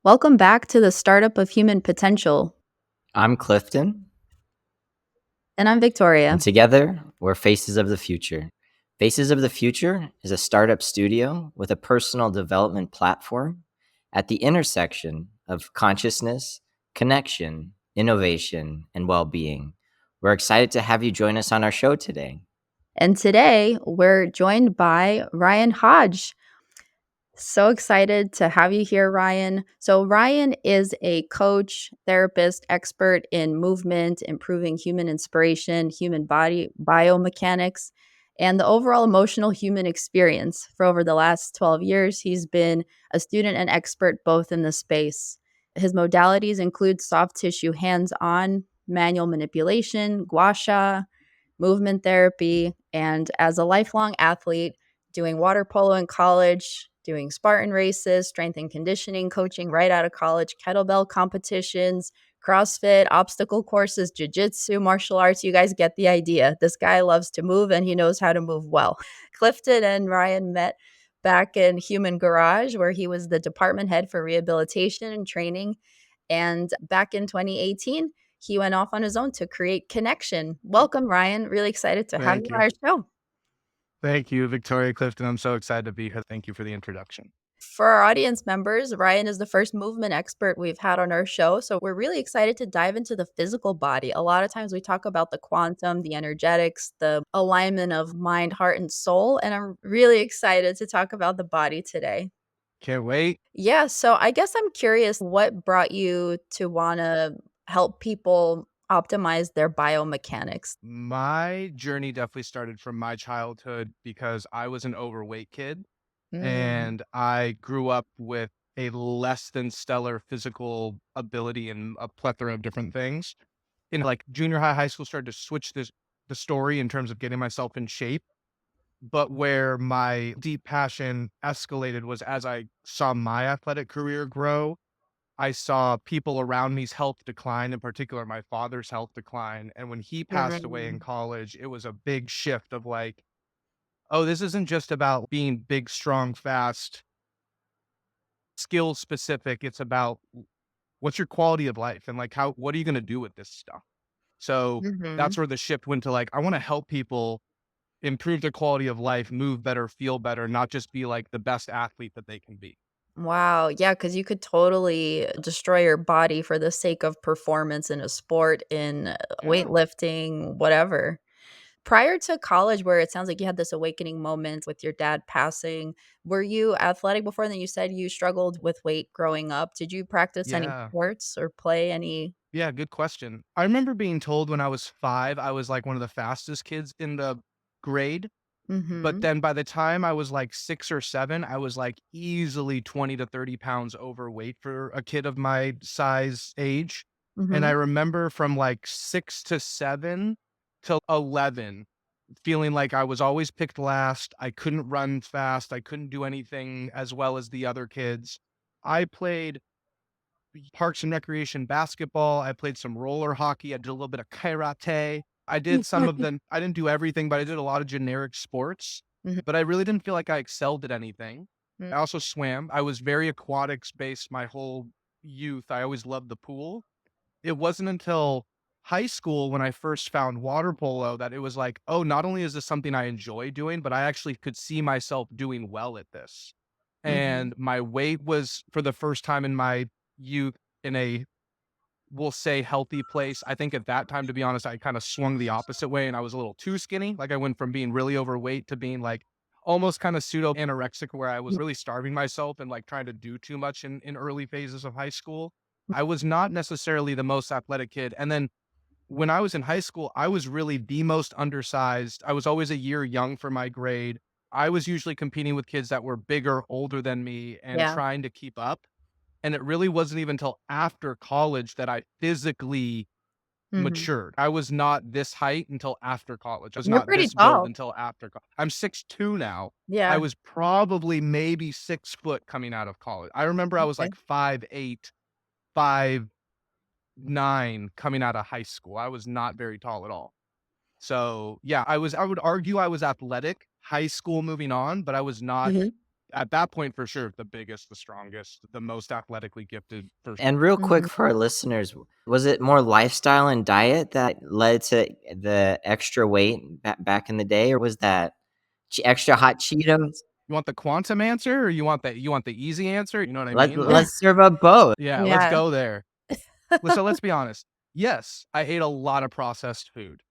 Welcome back to the Startup of Human Potential. I'm Clifton, And I'm and Victoria. together we're Faces of the Future. Faces of the Future is a startup studio with a personal development platform at the intersection of consciousness, connection, innovation, and well being. We're excited to have you join us on our show today. And today we're joined by Ryan Hodge. So excited to have you here, Ryan. So, Ryan is a coach, therapist, expert in movement, improving human inspiration, human body biomechanics, and the overall emotional human experience. For over the last 12 years, he's been a student and expert both in the space. His modalities include soft tissue hands on, manual manipulation, gua sha, movement therapy, and as a lifelong athlete, doing water polo in college, doing Spartan races, strength and conditioning coaching right out of college, kettlebell competitions, CrossFit, obstacle courses, jiu-jitsu, martial arts. You guys get the idea. This guy loves to move and he knows how to move well. Clifton and Ryan met back in Human Garage, where he was the department head for rehabilitation and training. And back in 2018, he went off on his own to create connection. Welcome, Ryan. Really excited to have you Thank on you. our show. Thank you, Victoria Clifton. I'm so excited to be here. Thank you for the introduction. For our audience members, Ryan is the first movement expert we've had on our show. So we're really excited to dive into the physical body. A lot of times we talk about the quantum, the energetics, the alignment of mind, heart, and soul. And I'm really excited to talk about the body today. Can't wait. Yeah. So I guess I'm curious what brought you to want to help people optimize their biomechanics? My journey definitely started from my childhood because I was an overweight kid Mm. and I grew up with a less than stellar physical ability in a plethora of different things. In like junior high, high school, started to switch the story in terms of getting myself in shape. But where my deep passion escalated was as I saw my athletic career grow. I saw people around me's health decline, in particular, my father's health decline. And when he passed away in Mm. college, it was a big shift of like, oh, this isn't just about being big, strong, fast, skill specific. It's about what's your quality of life and like what are you going to do with this stuff? So that's Mhm. where the shift went to like, I want to help people improve their quality of life, move better, feel better, not just be like the best athlete that they can be. Wow, yeah, because you could totally destroy your body for the sake of performance in a sport, in Yeah. weightlifting, whatever. Prior to college, where it sounds like you had this awakening moment with your dad passing, were you athletic before? And then you said you struggled with weight growing up. Did you practice any Yeah. sports or play any? Yeah, good question. I remember being told when I was 5, I was like one of the fastest kids in the grade. But Mhm. then by the time I was like 6 or 7, I was like easily 20 to 30 pounds overweight for a kid of my size age. And I Mhm. remember from like 6 to 7 to 11 feeling like I was always picked last. I couldn't run fast. I couldn't do anything as well as the other kids. I played parks and recreation basketball. I played some roller hockey. I did a little bit of karate. I did some of them. I didn't do everything, but I did a lot of generic sports. Mhm. But I really didn't feel like I excelled at anything. Mm. I also swam. I was very aquatics based my whole youth. I always loved the pool. It wasn't until high school when I first found water polo that it was like, oh, not only is this something I enjoy doing, but I actually could see myself doing well at this. Mhm. And my weight was for the first time in my youth in a, we'll say, healthy place. I think at that time, to be honest, I kind of swung the opposite way and I was a little too skinny. Like I went from being really overweight to being like almost kind of pseudo anorexic, where I was really starving myself and like trying to do too much in early phases of high school. I was not necessarily the most athletic kid. And then when I was in high school, I was really the most undersized. I was always a year young for my grade. I was usually competing with kids that were bigger, older than me and Yeah. trying to keep up. And it really wasn't even until after college that I physically Mhm. matured. I was not this height until after college. I was You're not pretty this build tall. until after I'm 6'2" now. I Yeah. was probably maybe 6 foot coming out of college. I remember I was Okay. like 5'8", 5'9" coming out of high school. I was not very tall at all. So yeah, I would argue I was athletic high school moving on, but I was not Mhm. At that point, for sure, the biggest, the strongest, the most athletically gifted for And real quick Mhm. for our listeners, was it more lifestyle and diet that led to the extra weight back in the day, or was that extra hot Cheetos? You want the quantum answer or you want the easy answer? You know what I Let mean? Like, let's serve up both. yeah, let's Yeah. go there. So let's be honest. Yes, I ate a lot of processed food.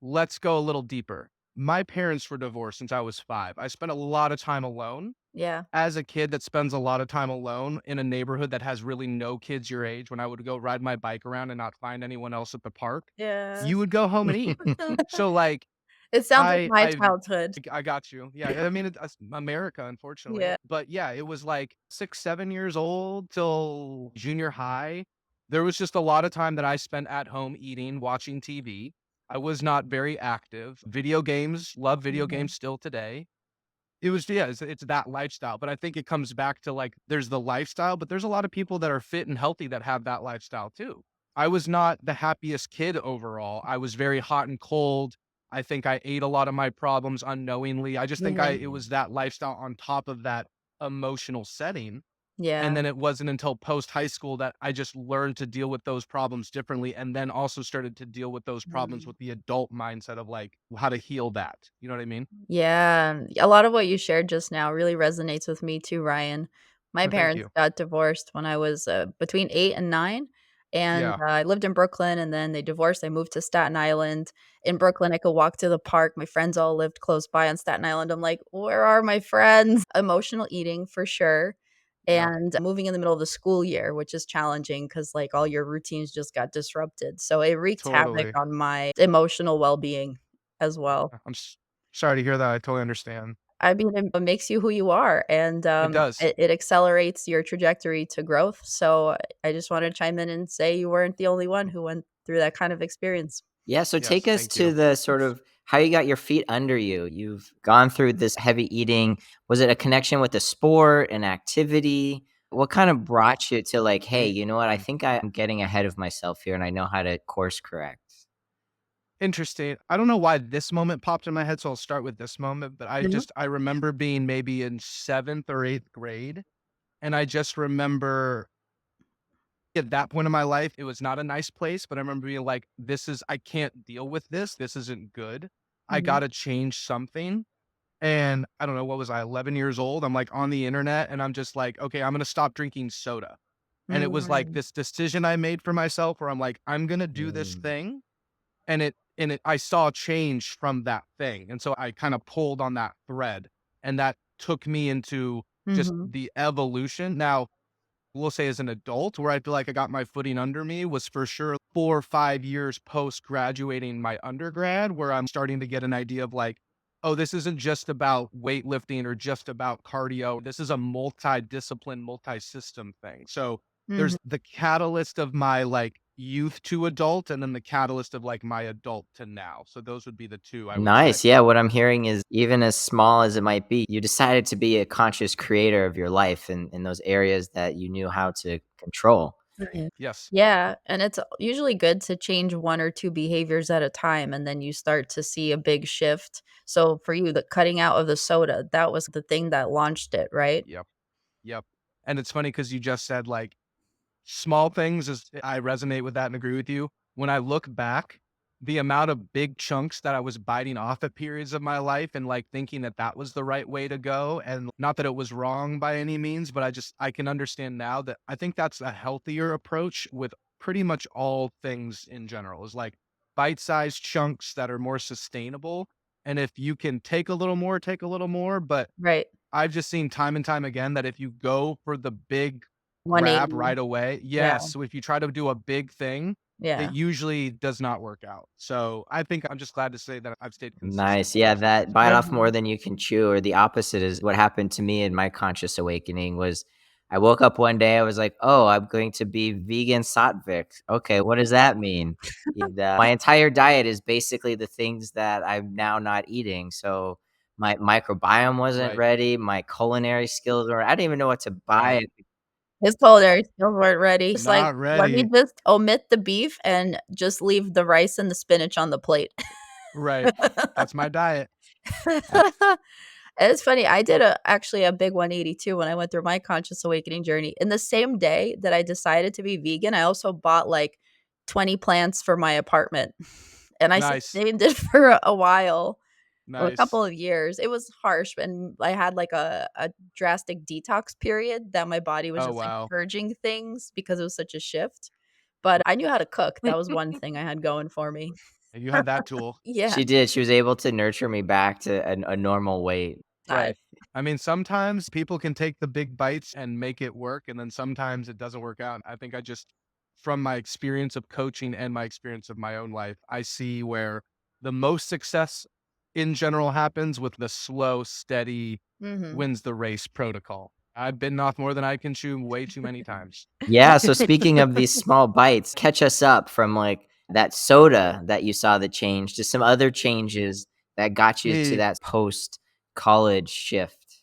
Let's go a little deeper. My parents were divorced since I was 5. I spent a lot of time alone. Yeah. As a kid that spends a lot of time alone in a neighborhood that has really no kids your age, when I would go ride my bike around and not find anyone else at the park, Yeah. you would go home and eat. So, like, It sounds like I my I childhood. I got you. Yeah, I mean, it's America, unfortunately. Yeah. But yeah, it was like 6, 7 years old till junior high. There was just a lot of time that I spent at home eating, watching TV. I was not very active. Video games, love video Mhm. games still today. It was yeah, it's that lifestyle, but I think it comes back to, like, there's the lifestyle, but there's a lot of people that are fit and healthy that have that lifestyle too. I was not the happiest kid overall. I was very hot and cold. I think I ate a lot of my problems unknowingly. I just think Yeah. it was that lifestyle on top of that emotional setting, and Yeah. then it wasn't until post high school that I just learned to deal with those problems differently, and then also started to deal with those problems Mhm. with the adult mindset of, like, how to heal that. You know what I mean? Yeah, a lot of what you shared just now really resonates with me too, Ryan. My Oh, thank parents you. got divorced when I was, between 8 and 9, and, Yeah. I lived in Brooklyn, and then they divorced, I moved to Staten Island. In Brooklyn, I could walk to the park, my friends all lived close by on Staten Island, I'm like, "Where are my friends?" Emotional eating for sure, Yeah. and moving in the middle of the school year, which is challenging because like, all your routines just got disrupted, so it wreaked havoc Totally. on my emotional well-being as well. Sorry to hear that, I totally understand. I mean, it makes you who you are, and, It does. it accelerates your trajectory to growth, so I just wanna chime in and say you weren't the only one who went through that kind of experience. Yeah, so take Yes, us thank you. to the sort of how you got your feet under you. You've gone through this heavy eating. Was it a connection with a sport, an activity? What kind of brought you to like, hey, you know what? I think I'm getting ahead of myself here and I know how to course correct. Interesting. I don't know why this moment popped in my head, so I'll start with this moment, but Mhm. I remember being maybe in 7th or 8th grade, and I just remember at that point in my life, it was not a nice place, but I remember being like, I can't deal with this. This isn't good. I Mhm. gotta change something." And I don't know, what was I, 11 years old? I'm like on the internet and I'm just like, okay, I'm gonna stop drinking soda. And it was like Mm. this decision I made for myself where I'm like, I'm gonna do this Mm. thing. And I saw change from that thing. And so I kind of pulled on that thread and that took me into just Mhm. the evolution. Now, we'll say as an adult, where I feel like I got my footing under me was for sure 4 or 5 years post graduating my undergrad, where I'm starting to get an idea of like, oh, this isn't just about weightlifting or just about cardio. This is a multi-discipline, multi-system thing. So Mhm. there's the catalyst of my like youth to adult and then the catalyst of like my adult to now. So those would be the two I would say. Nice. Yeah, what I'm hearing is even as small as it might be, you decided to be a conscious creator of your life in those areas that you knew how to control. Right. Yes. Yeah, and it's usually good to change 1 or 2 behaviors at a time, and then you start to see a big shift. So for you, the cutting out of the soda, that was the thing that launched it, right? Yep. Yep. And it's funny because you just said like small things is I resonate with that and agree with you. When I look back, the amount of big chunks that I was biting off at periods of my life and like thinking that that was the right way to go. And not that it was wrong by any means, but I can understand now that I think that's a healthier approach with pretty much all things in general is like bite-sized chunks that are more sustainable. And if you can take a little more, take a little more. But Right. I've just seen time and time again that if you go for the big grab 180. right away, Yeah, yes, so if you try to do a big thing, it yeah. usually does not work out. So I think I'm just glad to say that I've stayed consistent Nice. with Yeah, those things. that bite off more Mhm. than you can chew, or the opposite is what happened to me in my conscious awakening was I woke up one day, I was like, "Oh, I'm going to be vegan Satvik." Okay, what does that mean? And, my entire diet is basically the things that I'm now not eating. So my microbiome wasn't Right, ready, my culinary skills were I didn't even know what to buy. right. His culinary skills weren't ready. It's like, Not "Let me ready. just omit the beef and just leave the rice and the spinach on the plate." Right. That's my diet. It's funny, I did actually a big 180 too when I went through my conscious awakening journey. In the same day that I decided to be vegan, I also bought, like, 20 plants for my apartment, and I Nice. sustained it for a while, a Nice. couple of years. It was harsh, and I had, like, a drastic detox period that my body was Oh, just, like, wow. purging things because it was such a shift, but I knew how to cook. That was one thing I had going for me. You had that tool. Yeah. She did. She was able to nurture me back to a normal weight. I Right. I mean, sometimes people can take the big bites and make it work, and then sometimes it doesn't work out. I think I just, from my experience of coaching and my experience of my own life, I see where the most success in general happens with the slow, steady Mhm. wins the race protocol. I've bitten off more than I can chew way too many times. Yeah, so speaking of these small bites, catch us up from, like, that soda that you saw that changed to some other changes that got you to Yeah. that post-college shift.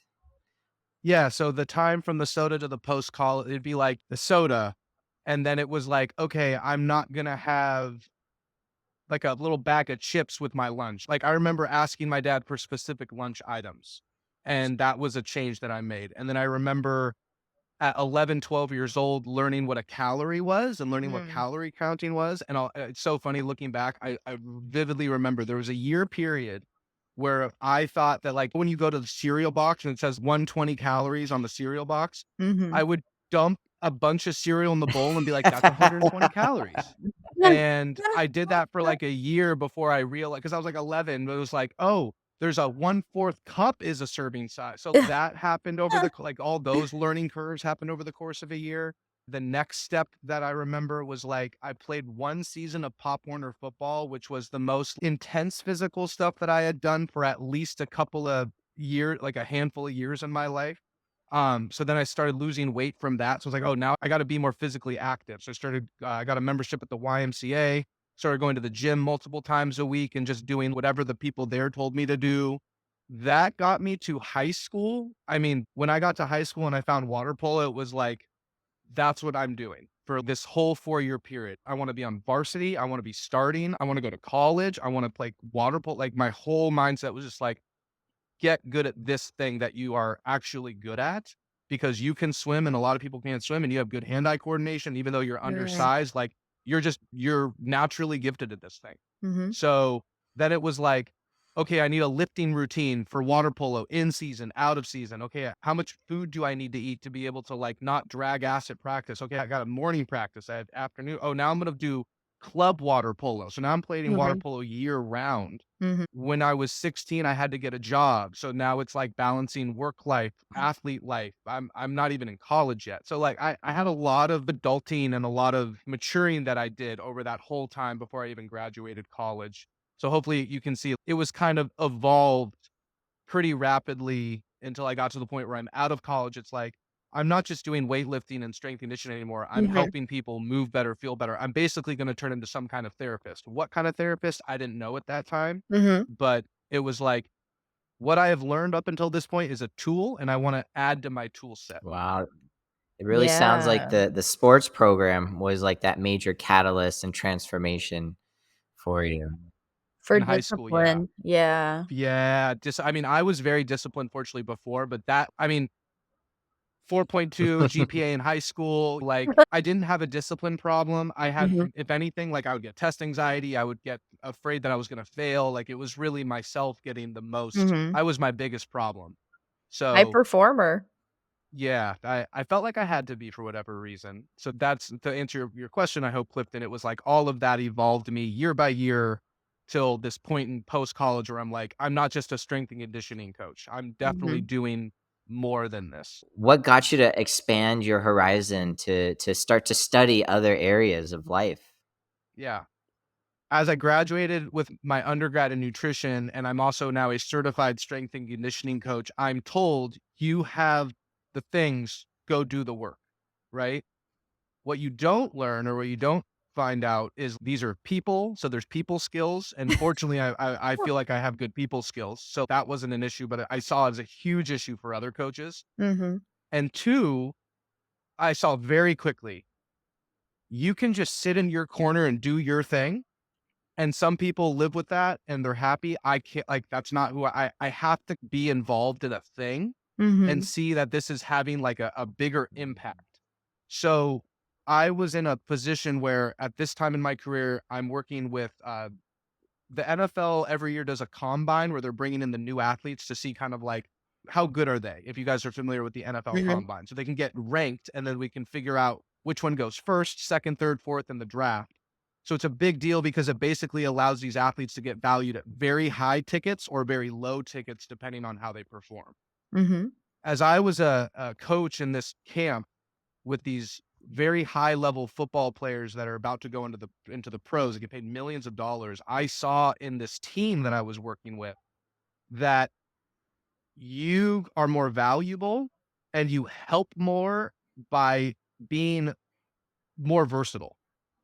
Yeah, so the time from the soda to the post call, it'd be like the soda, and then it was like, okay, I'm not gonna have like a little bag of chips with my lunch. Like I remember asking my dad for specific lunch items, and that was a change that I made. And then I remember at 11, 12 years old learning what a calorie was and learning what Mm. calorie counting was. And it's so funny looking back. I vividly remember there was a year period where I thought that like when you go to the cereal box and it says 120 calories on the cereal box, Mhm. I would dump a bunch of cereal in the bowl and be like, that's 120 calories. And I did that for like a year before I realized, because I was like 11, but it was like, oh, there's a 1/4 cup is a serving size. So that happened over the, like all those learning curves happened over the course of a year. The next step that I remember was like, I played one season of Pop Warner football, which was the most intense physical stuff that I had done for at least a couple of years, like a handful of years in my life. So then I started losing weight from that. So I was like, oh, now I got to be more physically active. So I started, I got a membership at the YMCA, started going to the gym multiple times a week and just doing whatever the people there told me to do. That got me to high school. I mean, when I got to high school and I found water polo, it was like, that's what I'm doing for this whole 4 year period. I want to be on varsity. I want to be starting. I want to go to college. I want to play water polo. Like my whole mindset was just like, get good at this thing that you are actually good at because you can swim and a lot of people can't swim and you have good hand-eye coordination even though you're Right. undersized, like you're naturally gifted at this thing. Mhm. So then it was like, okay, I need a lifting routine for water polo in season, out of season. Okay, how much food do I need to eat to be able to like not drag ass at practice? Okay, I got a morning practice, I had afternoon. Oh, now I'm gonna do club water polo. So now I'm playing water Okay. polo year round. Mhm. When I was 16, I had to get a job. So now it's like balancing work life, athlete life. I'm not even in college yet. So like I had a lot of adulting and a lot of maturing that I did over that whole time before I even graduated college. So hopefully you can see it was kind of evolved pretty rapidly until I got to the point where I'm out of college. It's like, I'm not just doing weightlifting and strength conditioning anymore. I'm Mhm. helping people move better, feel better. I'm basically going to turn into some kind of therapist. What kind of therapist? I didn't know at that time, Mhm. but it was like, what I have learned up until this point is a tool, and I want to add to my tool set. Wow. It really sounds like Yeah. the sports program was like that major catalyst and transformation for you. For In high school, yeah. discipline. Yeah. Yeah, I mean, I was very disciplined, fortunately, before, but that, I mean, 4.2 GPA in high school. Like, I didn't have a discipline problem. I had, Mhm. if anything, like I would get test anxiety. I would get afraid that I was going to fail. Like, it was really myself getting the most. Mhm. I was my biggest problem. High So, performer. yeah, I felt like I had to be for whatever reason. So, that's to answer your question, I hope, Clifton. It was like all of that evolved me year by year till this point in post college where I'm like, I'm not just a strength and conditioning coach. I'm definitely Mhm. doing more than this. What got you to expand your horizon to start to study other areas of life? Yeah. As I graduated with my undergrad in nutrition, and I'm also now a certified strength and conditioning coach, I'm told you have the things, go do the work, right? What you don't learn or what you don't find out is these are people. So there's people skills. And fortunately, I feel like I have good people skills. So that wasn't an issue, but I saw it as a huge issue for other coaches. Mhm. And two, I saw very quickly, you can just sit in your corner and do your thing And some people live with that and they're happy. I can't, like, that's not who I have to be involved in a thing and Mhm. see that this is having like a bigger impact. So I was in a position where at this time in my career, I'm working with the NFL every year does a combine where they're bringing in the new athletes to see kind of like how good are they, if you guys are familiar with the NFL Mhm. combine. So they can get ranked and then we can figure out which one goes first, second, third, fourth in the draft. So it's a big deal because it basically allows these athletes to get valued at very high tickets or very low tickets, depending on how they perform. Mhm. As I was a coach in this camp with these very high level football players that are about to go into the pros and get paid millions of dollars, I saw in this team that I was working with that you are more valuable and you help more by being more versatile.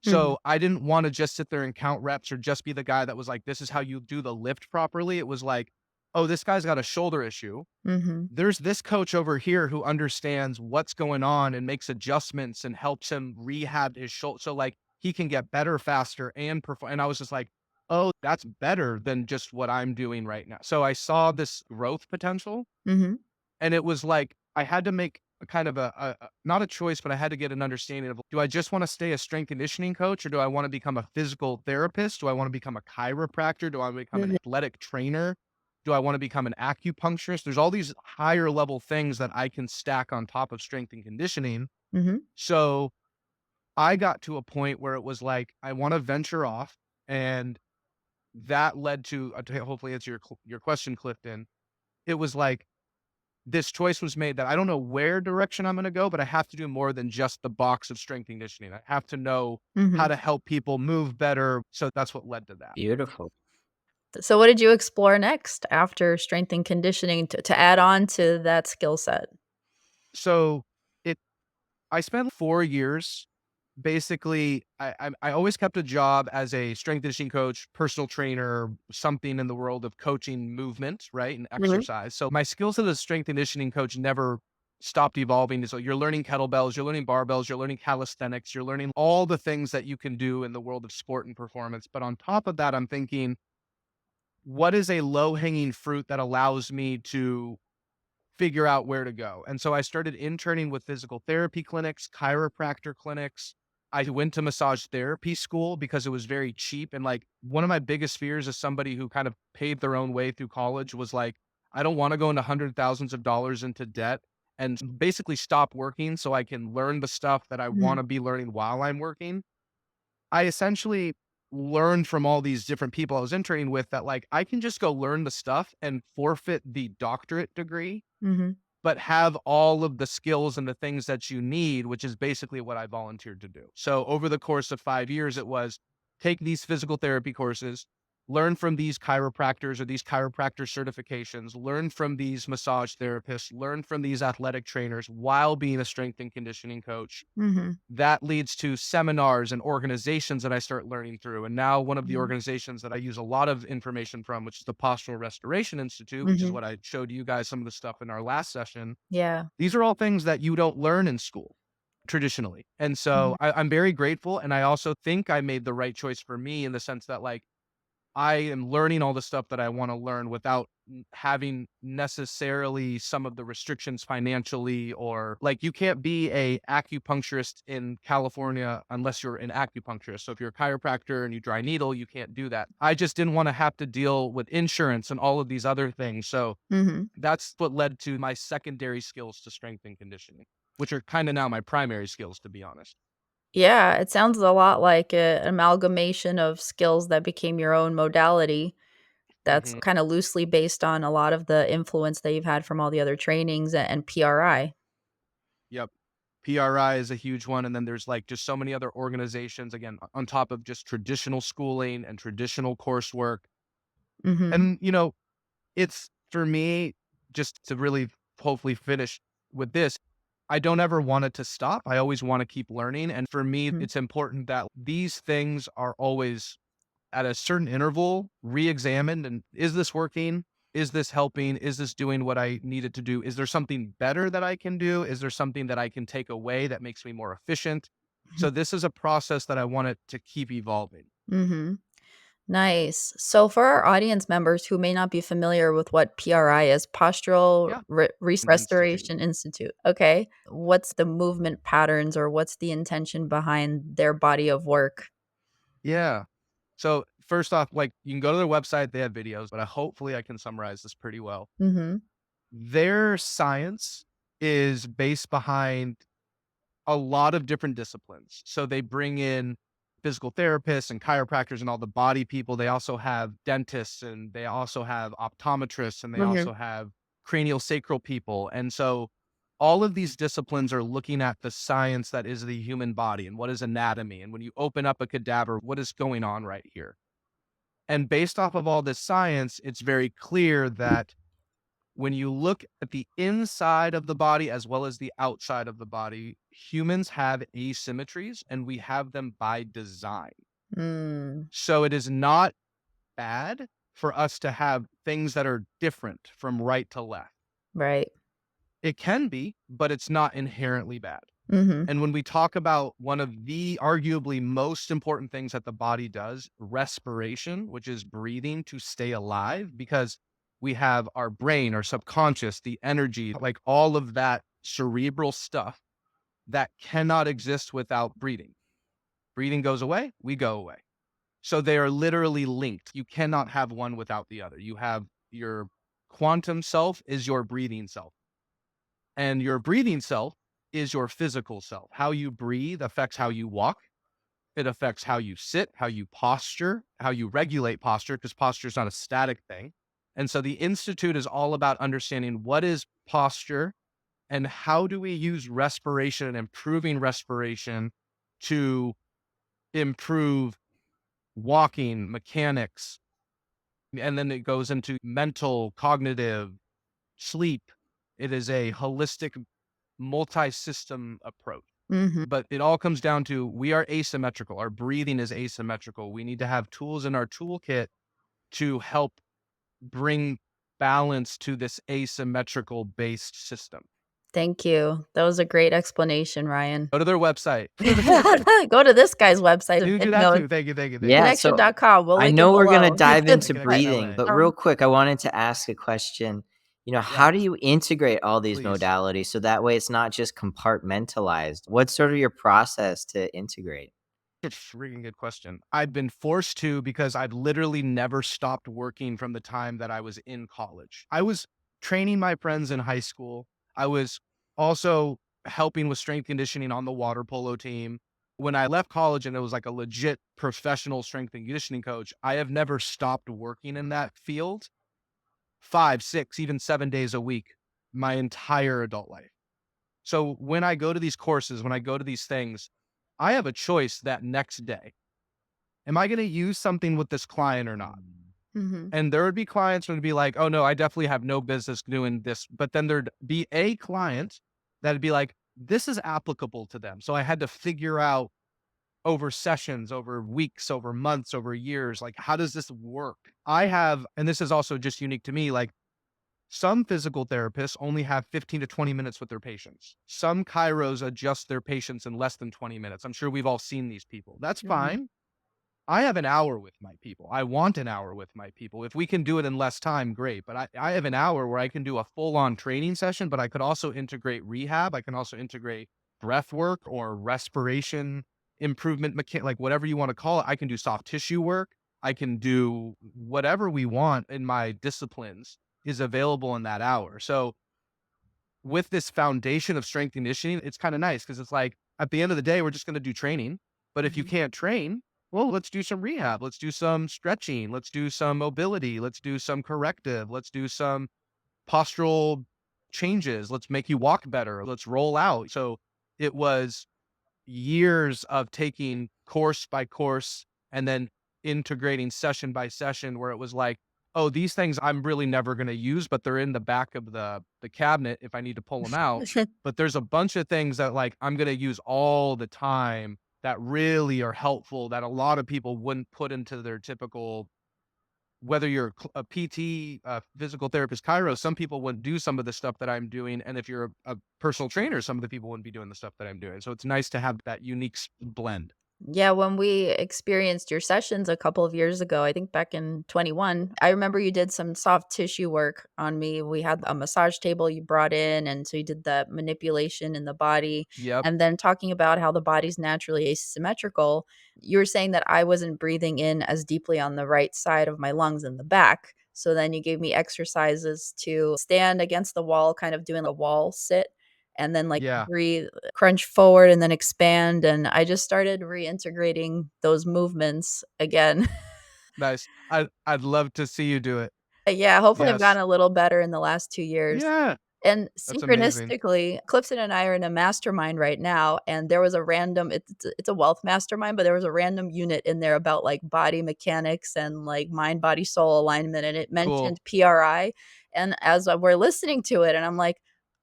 Mhm. So I didn't want to just sit there and count reps or just be the guy that was like, this is how you do the lift properly. It was like, oh, this guy's got a shoulder issue. Mhm. There's this coach over here who understands what's going on and makes adjustments and helps him rehab his shoulder so like he can get better faster and perform. And I was just like, oh, that's better than just what I'm doing right now. So I saw this growth potential, Mhm. and it was like I had to make a kind of not a choice, but I had to get an understanding of, do I just want to stay a strength conditioning coach or do I want to become a physical therapist? Do I want to become a chiropractor? Do I want to become an Mhm. athletic trainer? Do I want to become an acupuncturist? There's all these higher level things that I can stack on top of strength and conditioning. Mhm. So I got to a point where it was like, I want to venture off. And that led to hopefully answer your question, Clifton. It was like, this choice was made that I don't know where direction I'm gonna go, but I have to do more than just the box of strength conditioning. I have to know how Mhm. to help people move better. So that's what led to that. Beautiful. So what did you explore next after strength and conditioning to add on to that skill set? So it I spent 4 years basically I always kept a job as a strength conditioning coach, personal trainer, something in the world of coaching movement, right? And Mhm. exercise. So my skills as a strength conditioning coach never stopped evolving. So you're learning kettlebells, you're learning barbells, you're learning calisthenics, you're learning all the things that you can do in the world of sport and performance. But on top of that, I'm thinking, what is a low hanging fruit that allows me to figure out where to go. And so I started interning with physical therapy clinics, chiropractor clinics. I went to massage therapy school because it was very cheap. And like one of my biggest fears as somebody who kind of paid their own way through college was like, I don't want to go into hundred thousands of dollars into debt and basically stop working so I can learn the stuff that I want Mhm. to be learning while I'm working. I essentially learned from all these different people I was interning with that like I can just go learn the stuff and forfeit the doctorate degree Mhm. but have all of the skills and the things that you need, which is basically what I volunteered to do. So over the course of 5 years, it was take these physical therapy courses, learn from these chiropractors or these chiropractor certifications, learn from these massage therapists, learn from these athletic trainers while being a strength and conditioning coach. Mhm. That leads to seminars and organizations that I start learning through. And now one of the Mhm. organizations that I use a lot of information from, which is the Postural Restoration Institute, which is Mhm. what I showed you guys some of the stuff in our last session. Yeah. These are all things that you don't learn in school traditionally. And so Mhm. I'm very grateful. And I also think I made the right choice for me in the sense that like I am learning all the stuff that I want to learn without having necessarily some of the restrictions financially or like you can't be a acupuncturist in California unless you're an acupuncturist. So if you're a chiropractor and you dry needle, you can't do that. I just didn't want to have to deal with insurance and all of these other things. So Mhm. that's what led to my secondary skills to strength and conditioning, which are kind of now my primary skills, to be honest. Yeah, it sounds a lot like an amalgamation of skills that became your own modality that's Hmm. kinda loosely based on a lot of the influence that you've had from all the other trainings and PRI. Yep. PRI is a huge one. And then there's like just so many other organizations, again, on top of just traditional schooling and traditional coursework. Mhm. And, it's for me, just to really hopefully finish with this, I don't ever want it to stop. I always want to keep learning. And for me, Mhm. it's important that these things are always at a certain interval, re-examined and is this working? Is this helping? Is this doing what I needed to do? Is there something better that I can do? Is there something that I can take away that makes me more efficient? Mhm. So this is a process that I want it to keep evolving. Mhm. Nice. So for our audience members who may not be familiar with what PRI is, Postural Yeah. Institute. Restoration Institute. Okay. What's the movement patterns or what's the intention behind their body of work? Yeah. So first off, like you can go to their website, they have videos, but hopefully I can summarize this pretty well. Mhm. Their science is based behind a lot of different disciplines. So they bring in physical therapists and chiropractors and all the body people. They also have dentists and they also have optometrists and they Mhm. also have cranial sacral people. And so all of these disciplines are looking at the science that is the human body and what is anatomy. And when you open up a cadaver, what is going on right here? And based off of all this science, it's very clear that when you look at the inside of the body as well as the outside of the body, humans have asymmetries and we have them by design. Mm, So it is not bad for us to have things that are different from right to left. right. It can be, but it's not inherently bad. Mhm. And when we talk about one of the arguably most important things that the body does, respiration, which is breathing to stay alive, because we have our brain, our subconscious, the energy, like all of that cerebral stuff that cannot exist without breathing. Breathing goes away, we go away. So they are literally linked. You cannot have one without the other. You have your quantum self is your breathing self. And your breathing self is your physical self. How you breathe affects how you walk. It affects how you sit, how you posture, how you regulate posture, because posture is not a static thing. And so the Institute is all about understanding what is posture and how do we use respiration and improving respiration to improve walking, mechanics. And then it goes into mental, cognitive, sleep. It is a holistic multi-system approach. Mhm. But it all comes down to we are asymmetrical. Our breathing is asymmetrical. We need to have tools in our toolkit to help bring balance to this asymmetrical based system. Thank you. That was a great explanation, Ryan. Go to their website. Go to this guy's website, Do do that no, too. Thank you. Thank you. Thank you. Yeah, so connection.com. We'll I link it know we're gonna below. dive into Connection breathing, LA. but Um, real quick, I wanted to ask a question. Yeah, How do you integrate all these please. modalities so that way it's not just compartmentalized? What's sort of your process to integrate? Freaking good question. I've been forced to because I've literally never stopped working from the time that I was in college. I was training my friends in high school. I was also helping with strength conditioning on the water polo team. When I left college and it was like a legit professional strength and conditioning coach, I have never stopped working in that field 5, 6, even 7 days a week my entire adult life. So when I go to these courses, when I go to these things, I have a choice that next day. Am I going to use something with this client or not? mhm. And there would be clients who would be like, oh no, I definitely have no business doing this. But then there'd be a client that'd be like, this is applicable to them. So I had to figure out over sessions, over weeks, over months, over years, like, how does this work? I have, and this is also just unique to me, like some physical therapists only have 15 to 20 minutes with their patients. Some chiros adjust their patients in less than 20 minutes. I'm sure we've all seen these people. That's Mhm. fine. I have an hour with my people. I want an hour with my people. If we can do it in less time, great. But I have an hour where I can do a full on training session, but I could also integrate rehab. I can also integrate breath work or respiration improvement, like whatever you want to call it. I can do soft tissue work. I can do whatever we want in my disciplines is available in that hour. So with this foundation of strength conditioning, it's kind of nice because it's like at the end of the day, we're just going to do training. But if you Mhm. can't train, well, let's do some rehab. Let's do some stretching. Let's do some mobility. Let's do some corrective. Let's do some postural changes. Let's make you walk better. Let's roll out. So it was years of taking course by course and then integrating session by session where it was like, oh, these things I'm really never going to use, but they're in the back of the cabinet if I need to pull them out. But there's a bunch of things that like I'm going to use all the time that really are helpful that a lot of people wouldn't put into their typical, whether you're a PT, a physical therapist, chiro, some people wouldn't do some of the stuff that I'm doing. And if you're a personal trainer, some of the people wouldn't be doing the stuff that I'm doing. So it's nice to have that unique blend. Yeah, when we experienced your sessions a couple of years ago, I think back in 21, I remember you did some soft tissue work on me. We had a massage table you brought in, and so you did the manipulation in the body, Yep. and then talking about how the body's naturally asymmetrical. You were saying that I wasn't breathing in as deeply on the right side of my lungs in the back. So then you gave me exercises to stand against the wall, kind of doing a wall sit, and then like Yeah. breathe, crunch forward and then expand, and I just started reintegrating those movements again. Nice. I'd love to see you do it. Yeah, hopefully I've Yes. gotten a little better in the last 2 years. Yeah. And That's amazing. synchronistically, Clifton and I are in a mastermind right now, and there was a random it's a wealth mastermind, but there was a random unit in there about, like, body mechanics and, like, mind, body, soul alignment, and it Cool. mentioned PRI, and as, we're listening to it, and I'm like,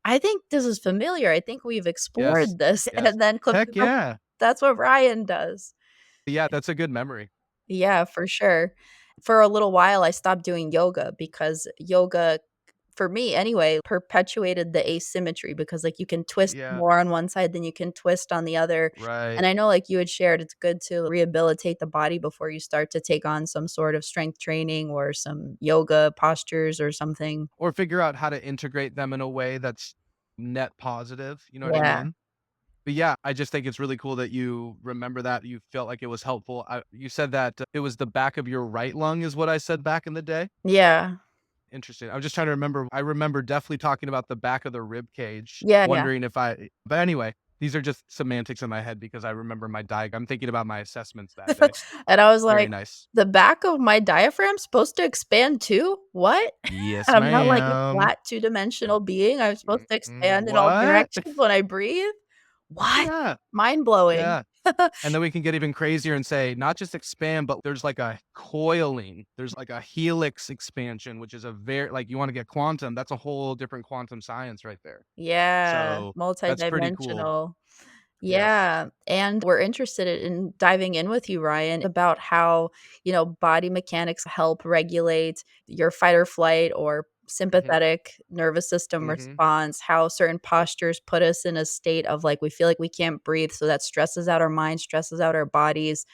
"I think this is familiar, I think we've Yes. explored this," Yes. and then Clifton Heck goes, yeah. "That's what Ryan does." Yeah, that's a good memory. Yeah, for sure. For a little while, I stopped doing yoga because yoga, for me anyway, perpetuated the asymmetry because, like, you can twist Yeah. more on one side than you can twist on the other, Right. and I know, like you had shared, it's good to rehabilitate the body before you start to take on some sort of strength training or some yoga postures or something. Or figure out how to integrate them in a way that's net positive, you know what I Yeah. mean? But yeah, I just think it's really cool that you remember that, you felt like it was helpful. You said that it was the back of your right lung is what I said back in the day? Yeah. Interesting. I'm just trying to remember. I remember definitely talking about the back of the rib cage, Yeah, yeah. wondering if but anyway, these are just semantics in my head because I remember my I'm thinking about my assessments that day. And I was Very like, nice. "The back of my diaphragm's supposed to expand too? What?" Yes, I'm not like a ma'am. flat two-dimensional being, I'm supposed to expand in all What? directions when I breathe? What? Yeah. Mind-blowing. Yeah. And then we can get even crazier and say, not just expand, but there's like a coiling, there's like a helix expansion, which is a very, like, you want to get quantum, that's a whole different quantum science right there. Yeah, So that's pretty cool. multidimensional. Yes. Yeah, and we're interested in diving in with you, Ryan, about how, body mechanics help regulate your fight or flight or Hmm. sympathetic nervous system Hmm. response, how certain postures put us in a state of, like, we feel like we can't breathe, so that stresses out our mind, stresses out our bodies,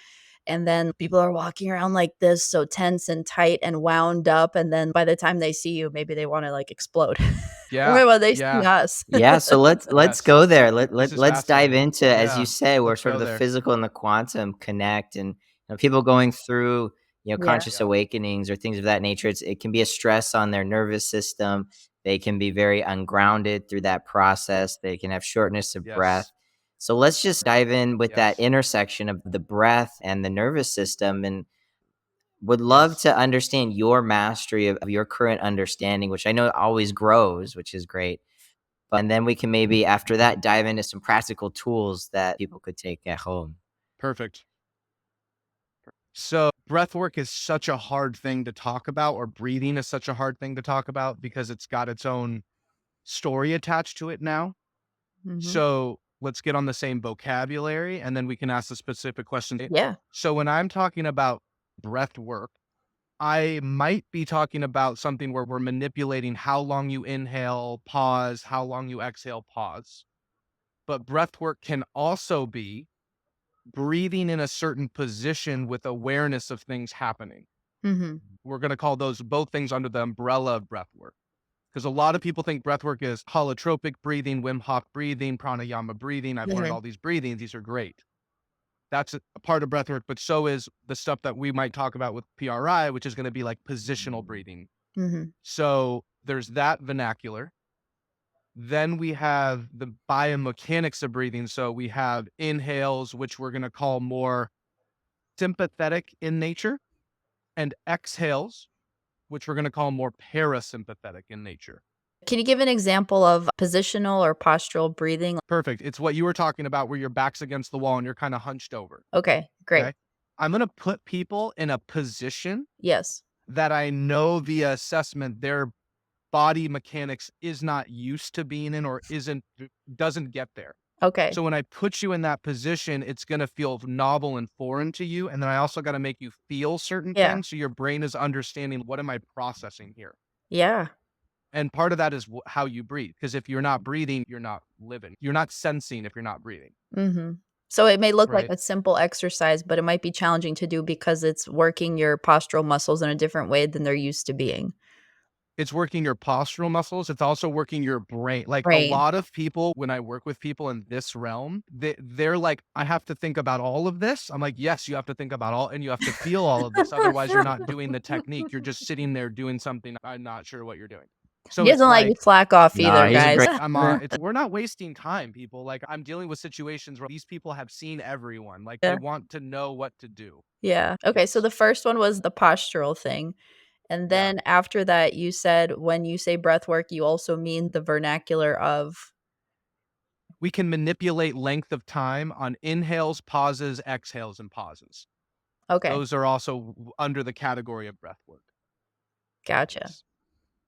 and then people are walking around like this, so tense and tight and wound up, and then by the time they see you, maybe they wanna, like, explode. Yeah. Or when they see Yeah. us. Yeah, so let's Yes. go there. This is Let's dive fascinating. into, as you Yeah. say, where Let's sort of go the there. physical and the quantum connect, and people going through Yeah. conscious Yeah. awakenings or things of that nature. It can be a stress on their nervous system. They can be very ungrounded through that process. They can have shortness of breath. Yes. So let's just dive in with that Yes. intersection of the breath and the nervous system, and would love Yes. to understand your mastery of your current understanding, which I know always grows, which is great. And then we can maybe after that dive into some practical tools that people could take at home. Perfect. So breath work is such a hard thing to talk about, or breathing is such a hard thing to talk about because it's got its own story attached to it now. Mhm. So let's get on the same vocabulary and then we can ask the specific questions. Yeah. So when I'm talking about breath work, I might be talking about something where we're manipulating how long you inhale, pause, how long you exhale, pause. But breath work can also be breathing in a certain position with awareness of things happening. Mhm. We're going to call those both things under the umbrella of breath work. Because a lot of people think breath work is holotropic breathing, Wim Hof breathing, pranayama breathing. I've learned Mhm. all these breathings. These are great. That's a part of breath work, but so is the stuff that we might talk about with PRI, which is going to be like positional breathing. Mhm. So there's that vernacular. Then we have the biomechanics of breathing. So we have inhales, which we're going to call more sympathetic in nature, and exhales, which we're going to call more parasympathetic in nature. Can you give an example of positional or postural breathing? Perfect. It's what you were talking about where your back's against the wall and you're kind of hunched over. Okay, great. Okay. I'm going to put people in a position Yes. that I know via assessment their body mechanics is not used to being in, or doesn't get there. Okay. So when I put you in that position, it's going to feel novel and foreign to you. And then I also got to make you feel certain Yeah. things. So your brain is understanding, what am I processing here? Yeah. And part of that is how you breathe. Because if you're not breathing, you're not living. You're not sensing if you're not breathing. Mhm. So it may look like right? a simple exercise, but it might be challenging to do because it's working your postural muscles in a different way than they're used to being. It's working your postural muscles. It's also working your brain. Like a Right. lot of people, when I work with people in this realm, they're like, I have to think about all of this. I'm like, yes, you have to think about all and you have to feel all of this. Otherwise, you're not doing the technique. You're just sitting there doing something. I'm not sure what you're doing. So He it's doesn't let you like, slack off No, either, he's a guys. great I'm on it's we're not wasting time, people. Like I'm dealing with situations where these people have seen everyone. Like they Yeah. want to know what to do. Yeah. Okay, so Yes. the first one was the postural thing, and Yeah. then after that, you said when you say breath work, you also mean the vernacular of We can manipulate length of time on inhales, pauses, exhales, and pauses. okay, Those are also under the category of breath work. gotcha. Yes.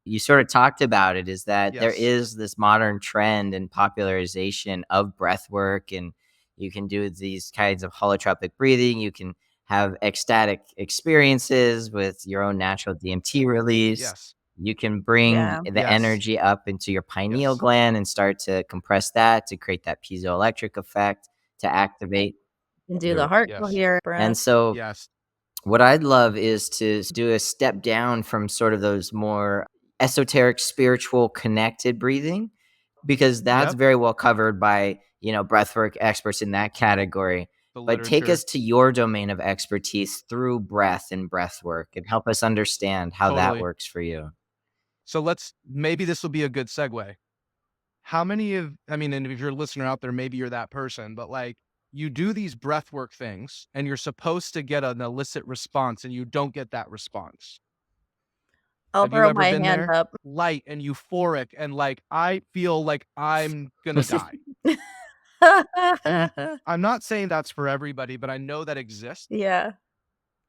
you sort of talked about it, is that there Yes. is this modern trend and popularization of breath work, and you can do these kinds of holotropic breathing. You can have ecstatic experiences with your own natural DMT release. Yes. You can bring Yeah, the Yes. energy up into your pineal Yes. gland and start to compress that to create that piezoelectric effect to activate you can do the your. heart Yes. coherent breath. And so Yes. what I'd love is to do a step down from sort of those more esoteric, spiritual, connected breathing, because that's Yep. very well covered by, breathwork experts in that category. The But take us literature. to your domain of expertise through breath and breath work and help us understand how that Totally. works for you. So maybe this will be a good segue. How many of, I mean, and if you're a listener out there, maybe you're that person, but like you do these breath work things and you're supposed to get an illicit response and you don't get that response. I'll Have you throw ever my been hand there? up. Light and euphoric and like, I feel like I'm gonna die. I'm not saying that's for everybody, but I know that exists. Yeah.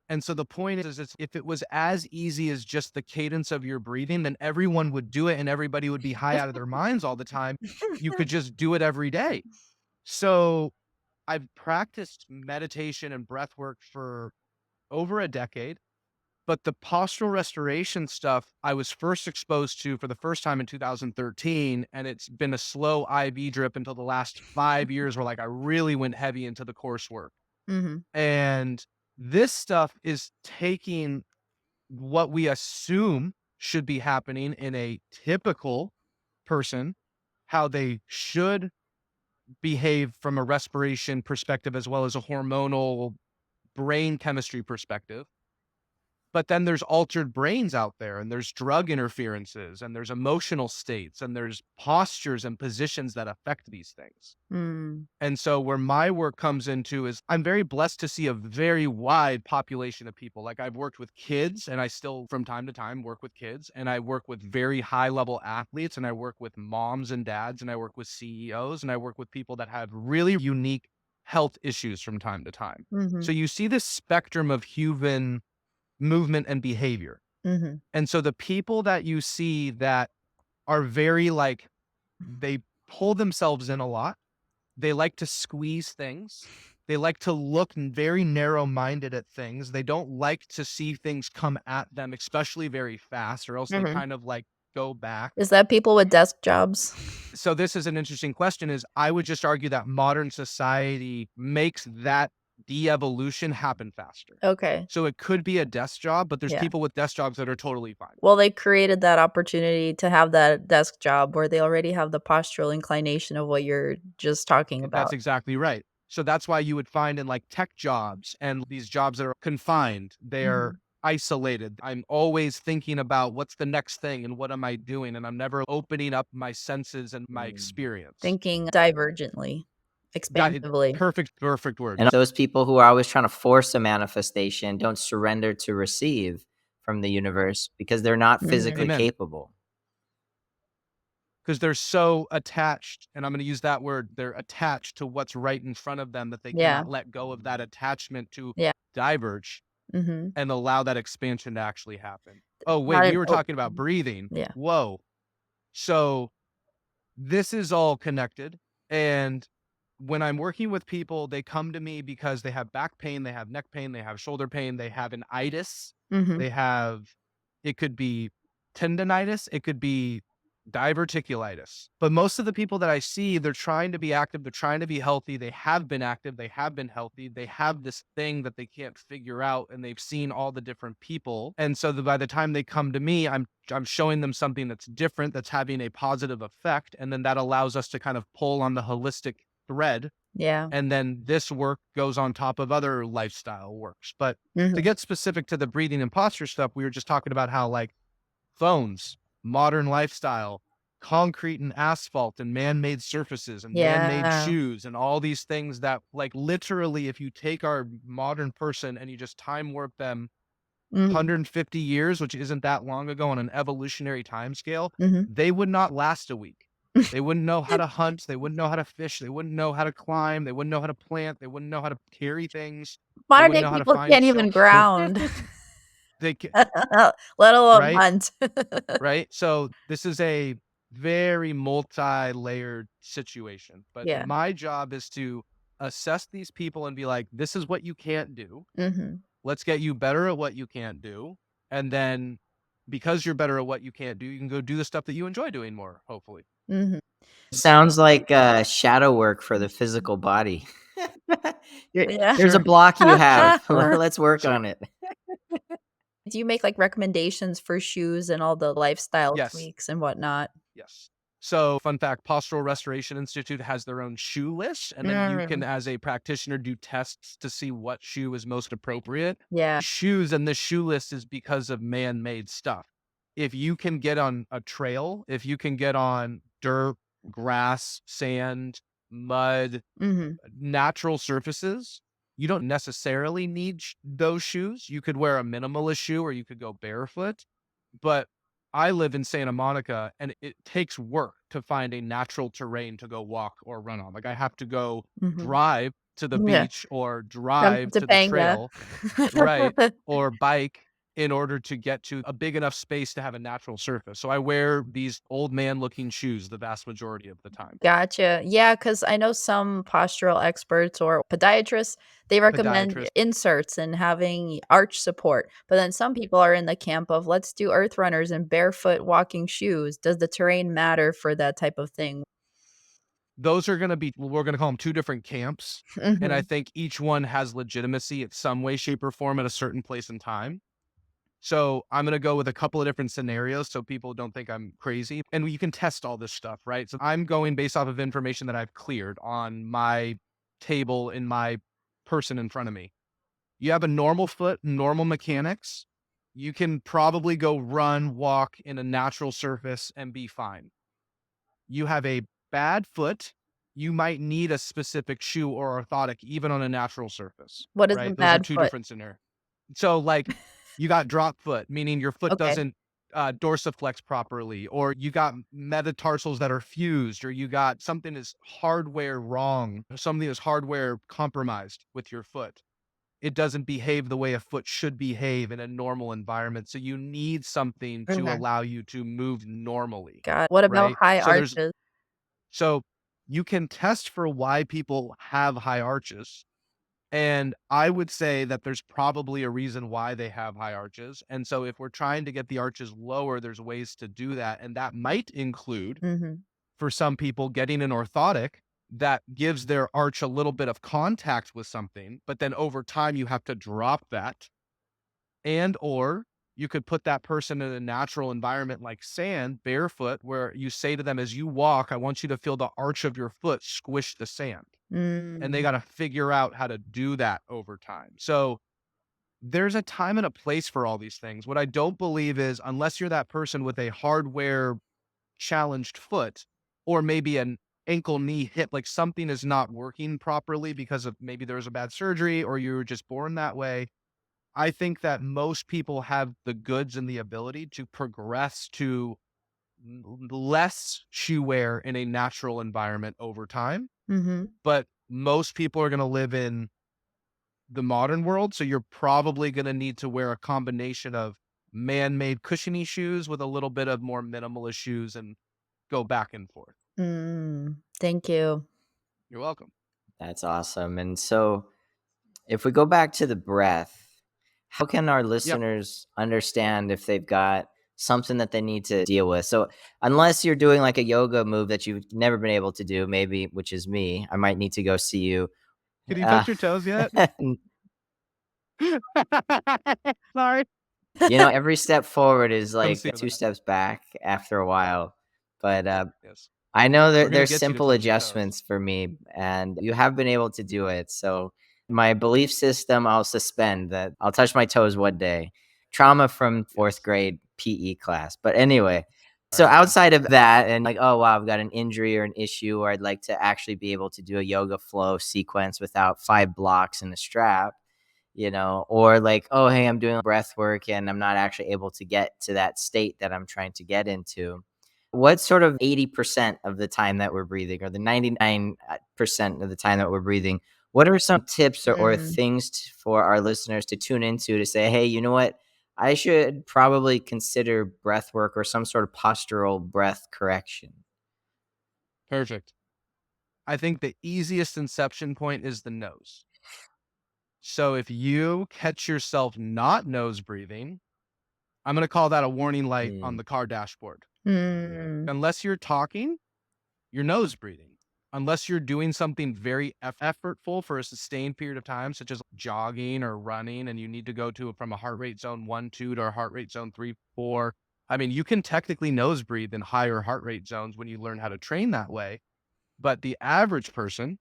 And so the point is if it was as easy as just the cadence of your breathing, then everyone would do it and everybody would be high out of their minds all the time. You could just do it every day. So I've practiced meditation and breath work for over a decade, but the postural restoration stuff I was first exposed to for the first time in 2013. And it's been a slow IV drip until the last 5 years where like I really went heavy into the coursework. Mhm. And this stuff is taking what we assume should be happening in a typical person, how they should behave from a respiration perspective as well as a hormonal brain chemistry perspective. But then there's altered brains out there and there's drug interferences and there's emotional states and there's postures and positions that affect these things. Mm. And so where my work comes into is I'm very blessed to see a very wide population of people. Like I've worked with kids and I still from time to time work with kids and I work with very high level athletes and I work with moms and dads and I work with CEOs and I work with people that have really unique health issues from time to time. So Mhm. you see this spectrum of human movement and behavior. Mhm. And so the people that you see that are very like they pull themselves in a lot, they like to squeeze things. They like to look very narrow-minded at things. They don't like to see things come at them, especially very fast, or else they Mhm. kind of like go back. Is that people with desk jobs? So this is an interesting question is I would just argue that modern society makes that de-evolution happen faster. Okay. So it could be a desk job, but there's Yeah. people with desk jobs that are totally fine. Well, they created that opportunity to have that desk job where they already have the postural inclination of what you're just talking That's about. exactly right. So that's why you would find in like tech jobs and these jobs that are confined, they're Mhm. isolated. I'm always thinking about what's the next thing and what am I doing? And I'm never opening up my senses and my experience. Thinking divergently, That expansively. perfect word. And those people who are always trying to force a manifestation don't surrender to receive from the universe because they're not Mhm. physically Amen. capable. Because they're so attached, and I'm going to use that word, they're attached to what's right in front of them that they Yeah. cannot let go of that attachment to Yeah. diverge Mhm. and allow that expansion to actually happen. Oh, wait, Not we an were oh, talking about breathing. yeah. Whoa. So this is all connected. And when I'm working with people, they come to me because they have back pain, they have neck pain, they have shoulder pain, they have an itis, Mhm. they have, it could be tendonitis, it could be diverticulitis. But most of the people that I see, they're trying to be active, they're trying to be healthy, they have been active, they have been healthy, they have this thing that they can't figure out, and they've seen all the different people. And so by the time they come to me, I'm showing them something that's different, that's having a positive effect, and then that allows us to kind of pull on the holistic thread. Yeah. And then this work goes on top of other lifestyle works. But to Mhm. get specific to the breathing and posture stuff, we were just talking about how like phones, modern lifestyle, concrete and asphalt and man-made surfaces and man-made Yeah. shoes and all these things that like literally if you take our modern person and you just time warp them Mhm. 150 years, which isn't that long ago on an evolutionary time scale, Mhm. they would not last a week. They wouldn't know how to hunt, they wouldn't know how to fish, they wouldn't know how to climb, they wouldn't know how to plant, they wouldn't know how to carry things, they Modern wouldn't day know how to people find can't even shelter. ground, They ca let alone right? hunt. Right? So this is a very multi-layered situation, but Yeah. my job is to assess these people and be like, this is what you can't do. Mhm. Let's get you better at what you can't do. And then because you're better at what you can't do, you can go do the stuff that you enjoy doing more, hopefully. Mhm. Sounds like shadow work for the physical body. Here- Yeah. Here's a Sure. block you have. Let's work Sure. on it. Do you make, like, recommendations for shoes and all the lifestyle Yes. tweaks and whatnot? Yes. So, fun fact, Postural Restoration Institute has their own shoe list, and then you can, Mm. as a practitioner, do tests to see what shoe is most appropriate. Yeah. Shoes and the shoe list is because of man-made stuff. If you can get on a trail, if you can get on dirt, grass, sand, mud, Mhm. natural surfaces, you don't necessarily need those shoes. You could wear a minimalist shoe or you could go barefoot. But I live in Santa Monica and it takes work to find a natural terrain to go walk or run on. Like I have to go Mhm. drive to the Yeah. beach or Come to drive to the Topanga. trail, right? Or bike in order to get to a big enough space to have a natural surface. So I wear these old man looking shoes the vast majority of the time. Gotcha. Yeah, because I know some postural experts or podiatrists, they recommend Podiatrist. inserts and having arch support, but then some people are in the camp of, "Let's do earth runners and barefoot walking shoes." Does the terrain matter for that type of thing? Those are gonna be we're gonna call them 2 different camps, and I Mhm. think each one has legitimacy in some way, shape, or form at a certain place and time. So, I'm gonna go with a couple of different scenarios so people don't think I'm crazy, and you can test all this stuff, right? So, I'm going based off of information that I've cleared on my table in my person in front of me. You have a normal foot, normal mechanics, you can probably go run, walk in a natural surface and be fine. You have a bad foot, you might need a specific shoe or orthotic even on a natural surface, What is a right? Those are bad 2 foot? different scenarios. So, like, you got drop foot, meaning your foot Okay. doesn't dorsiflex properly, or you got metatarsals that are fused, or you got something is hardware wrong, or something is hardware compromised with your foot. It doesn't behave the way a foot should behave in a normal environment. So you need something to Okay. allow you to move normally, What about right? high So there's arches? so you can test for why people have high arches. And I would say that there's probably a reason why they have high arches. And so if we're trying to get the arches lower, there's ways to do that. And that might include, Mhm. for some people, getting an orthotic that gives their arch a little bit of contact with something, but then over time you have to drop that. And or you could put that person in a natural environment like sand, barefoot, where you say to them as you walk, I want you to feel the arch of your foot squish the sand. And they Mm. got to figure out how to do that over time. So there's a time and a place for all these things. What I don't believe is unless you're that person with a hardware challenged foot or maybe an ankle, knee, hip, like something is not working properly because of maybe there was a bad surgery or you were just born that way. I think that most people have the goods and the ability to progress to less shoe wear in a natural environment over time. Mhm. But most people are going to live in the modern world. So you're probably going to need to wear a combination of man made cushiony shoes with a little bit of more minimalist shoes and go back and forth. Mm. Thank you. You're welcome. That's awesome. And so, if we go back to the breath, how can our Yep. listeners understand if they've got something that they need to deal with. So unless you're doing like a yoga move that you've never been able to do, maybe, which is me, I might need to go see you. Can you Uh, touch your toes yet? Sorry. every step forward is Come like see two that. steps back after a while. But Yes. I know We're that gonna there's get you to simple touch your toes. adjustments for me, and you have been able to do it. So my belief system, I'll suspend that I'll touch my toes one day. Trauma from fourth Yes. grade PE class. But anyway, All so right. outside of that, and like, oh wow, I've got an injury or an issue, or I'd like to actually be able to do a yoga flow sequence without 5 blocks and a strap. Or like, oh, hey, I'm doing breath work and I'm not actually able to get to that state that I'm trying to get into. What's sort of 80% of the time that we're breathing, or the 99% of the time that we're breathing? What are some tips or Mm. things for our listeners to tune into to say, hey, you know what? I should probably consider breath work or some sort of postural breath correction. Perfect. I think the easiest inception point is the nose. So if you catch yourself not nose breathing, I'm going to call that a warning light on Mm. the car dashboard. Mm. Unless you're talking, you're nose breathing. Unless you're doing something very effortful for a sustained period of time, such as jogging or running, and you need to go from a heart rate zone 1, 2 to a heart rate zone 3, 4. I mean, you can technically nose breathe in higher heart rate zones when you learn how to train that way. But the average person,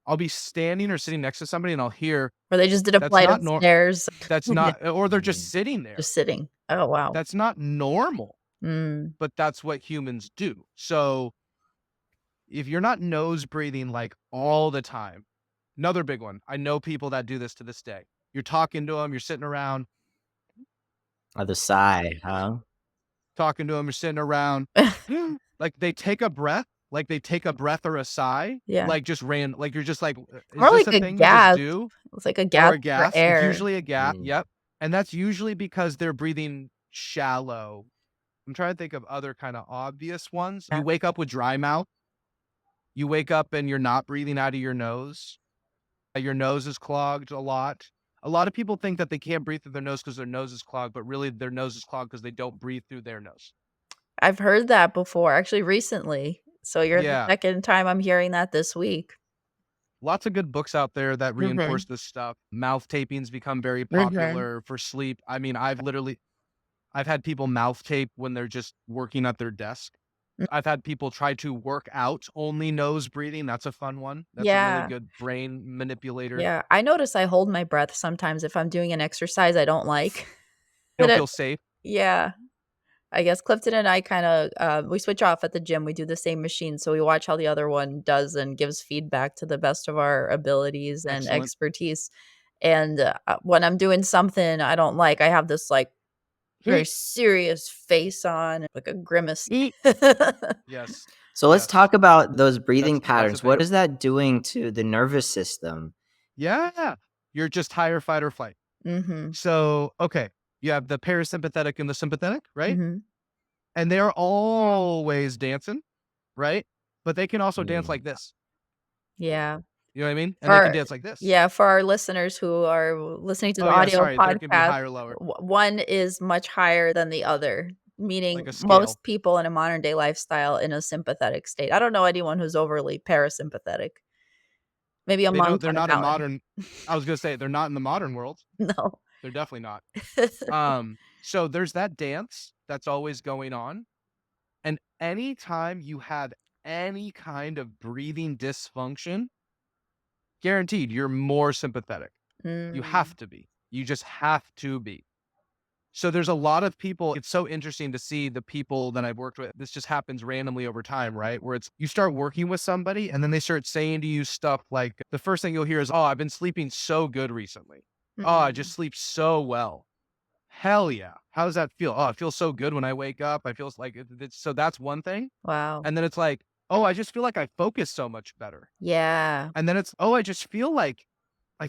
I'll be standing or sitting next to somebody and I'll hear, Or they just did a that's flight not of stairs. that's not, or they're just Mm. sitting there. Just sitting. Oh, wow. That's not normal, Mm. but that's what humans do. So if you're not nose breathing like all the time, another big one. I know people that do this to this day. You're talking to them, you're sitting around, Other side, huh? talking to them, you're sitting around, like they take a breath or a sigh, Yeah. like just ran, like you're just like, is Or this like a a thing you just gasp. do? It's like a Or gasp a for gasp? It's air. usually a gasp. Mm. Yep. And that's usually because they're breathing shallow. I'm trying to think of other kind of obvious ones. Yeah. You wake up with dry mouth. You wake up and you're not breathing out of your nose. Your nose is clogged a lot. A lot of people think that they can't breathe through their nose because their nose is clogged, but really their nose is clogged because they don't breathe through their nose. I've heard that before, actually recently. So you're the Yeah. second time I'm hearing that this week. Lots of good books out there that reinforce Mhm. this stuff. Mouth tapings become very Mhm. popular for sleep. I mean, I've had people mouth tape when they're just working at their desk. Mm. I've had people try to work out only nose breathing. That's a fun one. That's a really Yeah. good brain manipulator. Yeah. I notice I hold my breath sometimes if I'm doing an exercise I don't like. You But don't feel safe. yeah. I guess Clifton and I kinda, we switch off at the gym, we do the same machine, so we watch how the other one does and gives feedback to the best of our abilities and Excellent. expertise, and, when I'm doing something I don't like, I have this, like, very serious face on, like a grimace. Yes. So let's Yes. talk about those breathing That's a patterns. What thing. is that doing to the nervous system? Yeah. You're just higher fight or flight. Mhm, So, okay, you have the parasympathetic and the sympathetic, right? mhm. And they're always dancing, right? But they can also dance Mm. like this. Yeah. You know what I mean? And they can For dance like this. yeah, for our listeners who are listening to Oh the yeah, audio sorry, there can be podcast, higher, lower, one is much higher than the other, like meaning a most scale. people in a modern day lifestyle in a sympathetic state. I don't know anyone who's overly parasympathetic. Maybe a monk They're on a not in mountain. modern. I was gonna say they're not in the modern world. No. They're definitely not. So there's that dance that's always going on. And anytime you have any kind of breathing dysfunction, guaranteed you're more sympathetic. You Mm, have to be. You just have to be. So there's a lot of people. It's so interesting to see the people that I've worked with. This just happens randomly over time, right? Where it's you start working with somebody and then they start saying to you stuff like the first thing you'll hear is, "Oh, I've been sleeping so good recently. Oh, I just mm. sleep so well." Hell yeah. How does that feel? Oh, it feels so good when I wake up. I feel like so that's one thing. Wow. And then it's like, "Oh, I just feel like I focus so much better." Yeah. And then it's, "Oh, I just feel like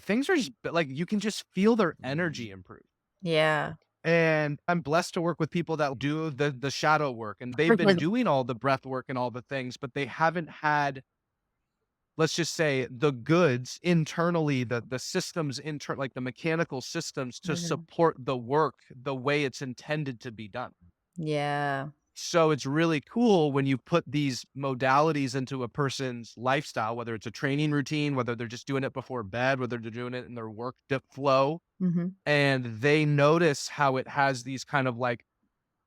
things are just like you can just feel their Mm. energy improve." Yeah. And I'm blessed to work with people that do the shadow work and they've been Like doing all the breath work and all the things, but they haven't had let's just say the goods internally, the systems like the mechanical systems to Mhm. support the work the way it's intended to be done. Yeah. So it's really cool when you put these modalities into a person's lifestyle, whether it's a training routine, whether they're just doing it before bed, whether they're doing it in their work flow, Mhm. and they notice how it has these kind of like,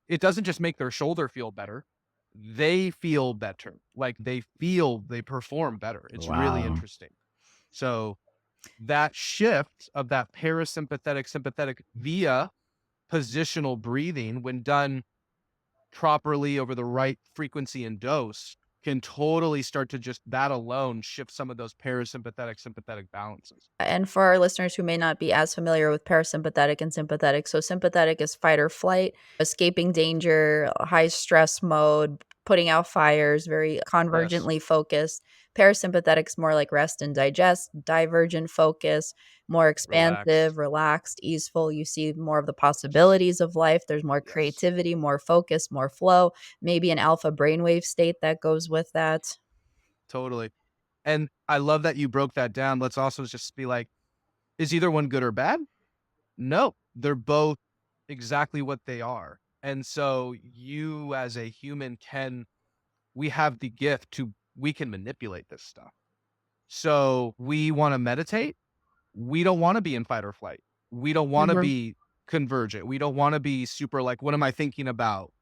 it doesn't just make their shoulder feel better. They feel better. Like they perform better. It's really Wow. interesting. So that shift of that parasympathetic, sympathetic via positional breathing, when done properly over the right frequency and dose, can totally start to just that alone shift some of those parasympathetic, sympathetic balances. And for our listeners who may not be as familiar with parasympathetic and sympathetic, so sympathetic is fight or flight, escaping danger, high stress mode, putting out fires, very Yes. convergently focused. Parasympathetic is more like rest and digest, divergent focus, more Relax. expansive, relaxed, easeful. You see more of the possibilities of life. There's more Yes. creativity, more focus, more flow, maybe an alpha brainwave state that goes with that. Totally. And I love that you broke that down. Let's also just be like, is either one good or bad? No, they're both exactly what they are. And so you as a human we have the gift to, we can manipulate this stuff. So we want to meditate. We don't want to be in fight or flight. We don't want to Mhm. be convergent. We don't want to be super like, what am I thinking about?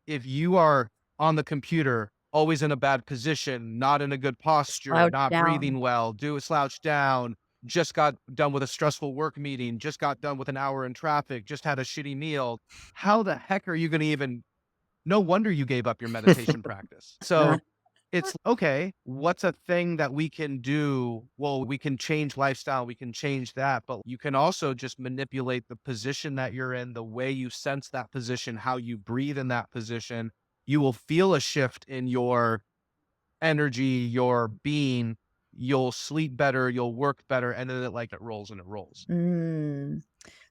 If you are on the computer, always in a bad position, not in a good posture, Slouch not down. breathing well, do a slouch down, just got done with a stressful work meeting, just got done with an hour in traffic, just had a shitty meal. How the heck are you going to even, no wonder you gave up your meditation practice. Uh, So it's okay, what's a thing that we can do? Well, we can change lifestyle, we can change that, but you can also just manipulate the position that you're in, the way you sense that position, how you breathe in that position. You will feel a shift in your energy, your being. You'll sleep better, you'll work better, and then it rolls and it rolls. mm.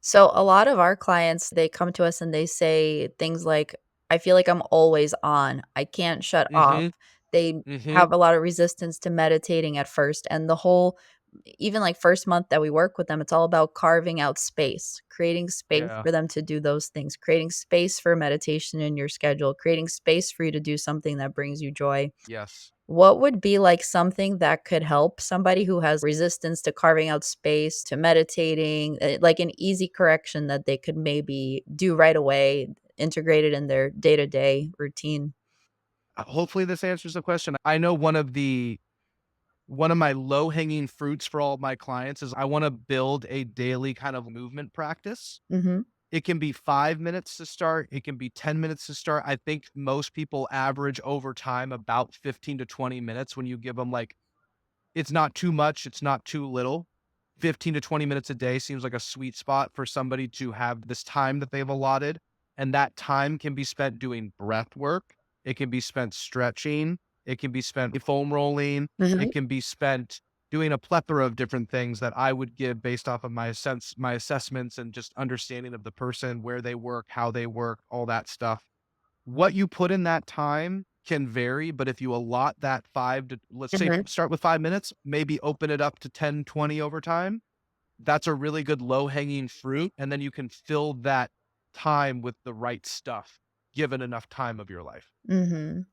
So a lot of our clients, they come to us and they say things like, I feel like I'm always on. I can't shut off. Mhm. They Mhm. have a lot of resistance to meditating at first. And the whole, even like first month that we work with them, it's all about carving out space, creating space Yeah. for them to do those things, creating space for meditation in your schedule, creating space for you to do something that brings you joy. Yes. What would be, like, something that could help somebody who has resistance to carving out space, to meditating, like an easy correction that they could maybe do right away, integrate it in their day-to-day routine? Hopefully this answers the question. I know one of my low-hanging fruits for all of my clients is I wanna build a daily kind of movement practice. Mhm, It can be 5 minutes to start, it can be 10 minutes to start. I think most people average over time about 15 to 20 minutes when you give them, like, it's not too much, it's not too little. 15 to 20 minutes a day seems like a sweet spot for somebody to have this time that they've allotted, and that time can be spent doing breath work, it can be spent stretching, it can be spent foam rolling, it mhm, can be spent doing a plethora of different things that I would give based off of my assessments and just understanding of the person, where they work, how they work, all that stuff. What you put in that time can vary, but if you allot that 5 to, let's say, mhm, start with 5 minutes, maybe open it up to 10, 20 over time, that's a really good low-hanging fruit, and then you can fill that time with the right stuff, given enough time of your life. mhm.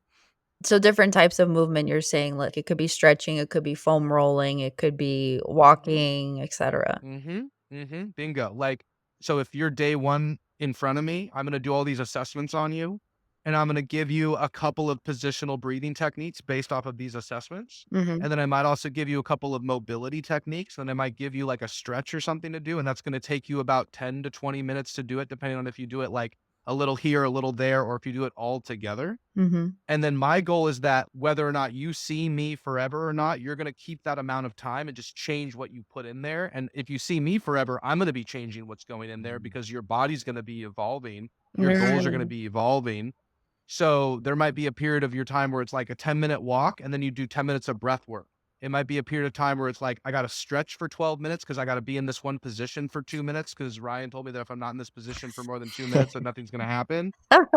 So different types of movement you're saying, like, it could be stretching, it could be foam rolling, it could be walking, etcetera. Mhm, mhm, bingo. Like, so if you're day 1 in front of me, I'm gonna do all these assessments on you, and I'm gonna give you a couple of positional breathing techniques based off of these assessments, Mhm, and then I might also give you a couple of mobility techniques, and I might give you, like, a stretch or something to do, and that's gonna take you about 10 to 20 minutes to do it, depending on if you do it, like, a little here, a little there, or if you do it all together. mhm, And then my goal is that whether or not you see me forever or not, you're gonna keep that amount of time and just change what you put in there. And if you see me forever, I'm gonna be changing what's going in there because your body's gonna be evolving, your goals are gonna mm, be evolving. So there might be a period of your time where it's like a 10-minute walk and then you do 10 minutes of breath work. It might be a period of time where it's like, I gotta stretch for 12 minutes because I gotta be in this one position for 2 minutes because Ryan told me that if I'm not in this position for more than 2 minutes, then nothing's gonna happen.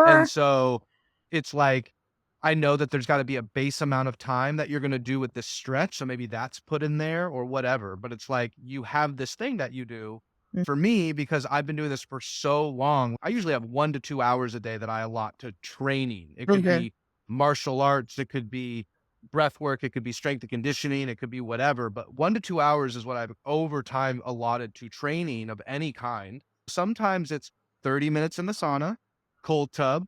And so it's like, I know that there's got to be a base amount of time that you're going to do with this stretch. So maybe that's put in there or whatever. But it's like you have this thing that you do. Mm. For me, because I've been doing this for so long, I usually have 1 to 2 hours a day that I allot to training. It could Okay. be martial arts, it could be breath work, it could be strength and conditioning, it could be whatever. But 1 to 2 hours is what I've over time allotted to training of any kind. Sometimes it's 30 minutes in the sauna, cold tub,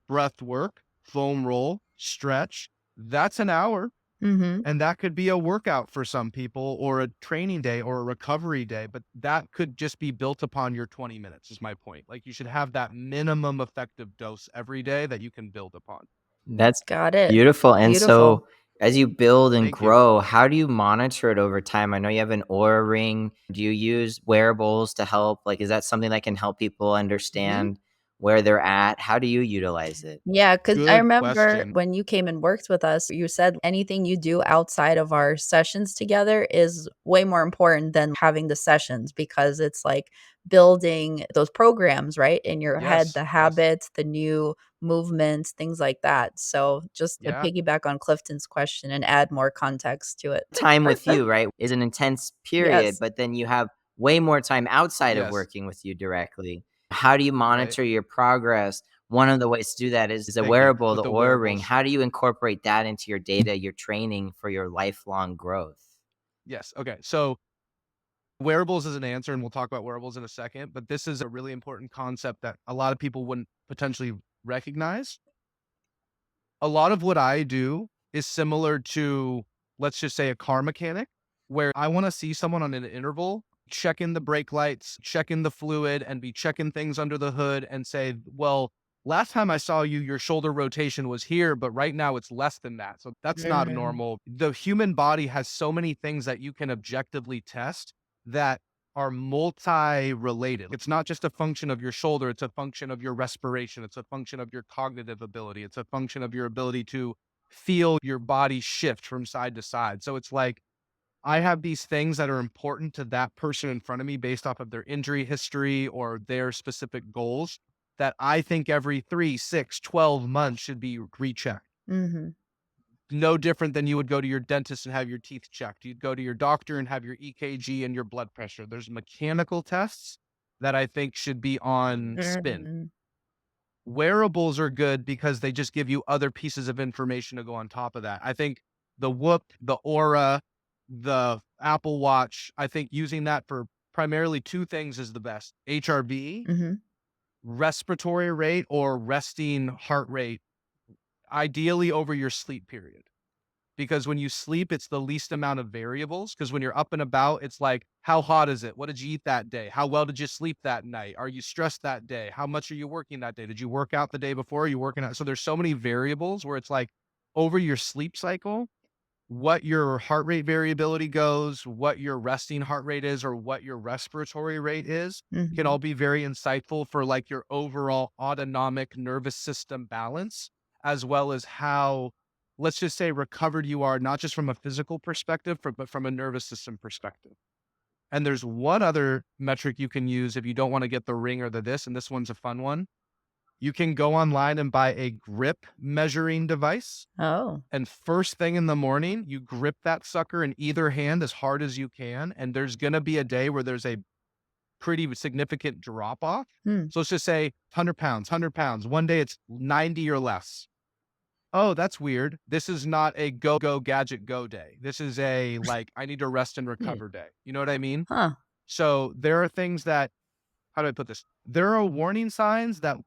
breath work, foam roll, stretch. That's an hour. Mhm. And that could be a workout for some people or a training day or a recovery day, but that could just be built upon your 20 minutes, is my point. Like you should have that minimum effective dose every day that you can build upon. That's Got it. beautiful. And Beautiful. so as you build and Thank you. grow, how do you monitor it over time? I know you have an Aura ring. Do you use wearables to help? Like, is that something that can help people Mhm. understand where they're at? How do you utilize it? Yeah, because I Good remember question. when you came and worked with us, you said anything you do outside of our sessions together is way more important than having the sessions because it's like building those programs, right, in your head, Yes. the Yes. habits, the new movements, things like that. So just to Yeah. piggyback on Clifton's question and add more context to it. Time with you, right, is an intense period, Yes. but then you have way more time outside of Yes. working with you directly. How do you Right. monitor your progress? One of the ways to do that is a Thank you. wearable, With the the Aura Ring. wearables. How do you incorporate that into your data, your training for your lifelong growth? Yes. Okay. So wearables is an answer, and we'll talk about wearables in a second, but this is a really important concept that a lot of people wouldn't potentially recognize. A lot of what I do is similar to, let's just say, a car mechanic, where I want to see someone on an interval, check in the brake lights, check in the fluid, and be checking things under the hood and say, well, last time I saw you, your shoulder rotation was here, but right now it's less than that. So that's not Mm. normal. The human body has so many things that you can objectively test that are multi-related. It's not just a function of your shoulder, it's a function of your respiration, it's a function of your cognitive ability, it's a function of your ability to feel your body shift from side to side. So it's like I have these things that are important to that person in front of me based off of their injury history or their specific goals that I think every 3, 6, 12 months should be rechecked. Mhm. No different than you would go to your dentist and have your teeth checked. You'd go to your doctor and have your EKG and your blood pressure. There's mechanical tests that I think should be on spin. Mhm. Wearables are good because they just give you other pieces of information to go on top of that. I think the Whoop, the Aura, the Apple Watch, I think using that for primarily two things is the best. HRV, Mhm. respiratory rate or resting heart rate, ideally over your sleep period. Because when you sleep, it's the least amount of variables. Because when you're up and about, it's like, how hot is it? What did you eat that day? How well did you sleep that night? Are you stressed that day? How much are you working that day? Did you work out the day before? Are you working out? So there's so many variables where it's like over your sleep cycle, what your heart rate variability goes, what your resting heart rate is, or what your respiratory rate is, can Mhm. all be very insightful for like your overall autonomic nervous system balance, as well as how, let's just say, recovered you are, not just from a physical perspective, but from a nervous system perspective. And there's one other metric you can use if you don't want to get the ring or the this, and this one's a fun one. You can go online and buy a grip measuring device, Oh. and first thing in the morning, you grip that sucker in either hand as hard as you can. And there's going to be a day where there's a pretty significant drop off. Hmm. So let's just say 100 pounds, 100 pounds. One day it's 90 or less. Oh, that's weird. This is not a go gadget go day. This is a like, I need to rest and Hmm. recover day. You know what I mean? Huh. So there are things that, how do I put this? There are warning signs that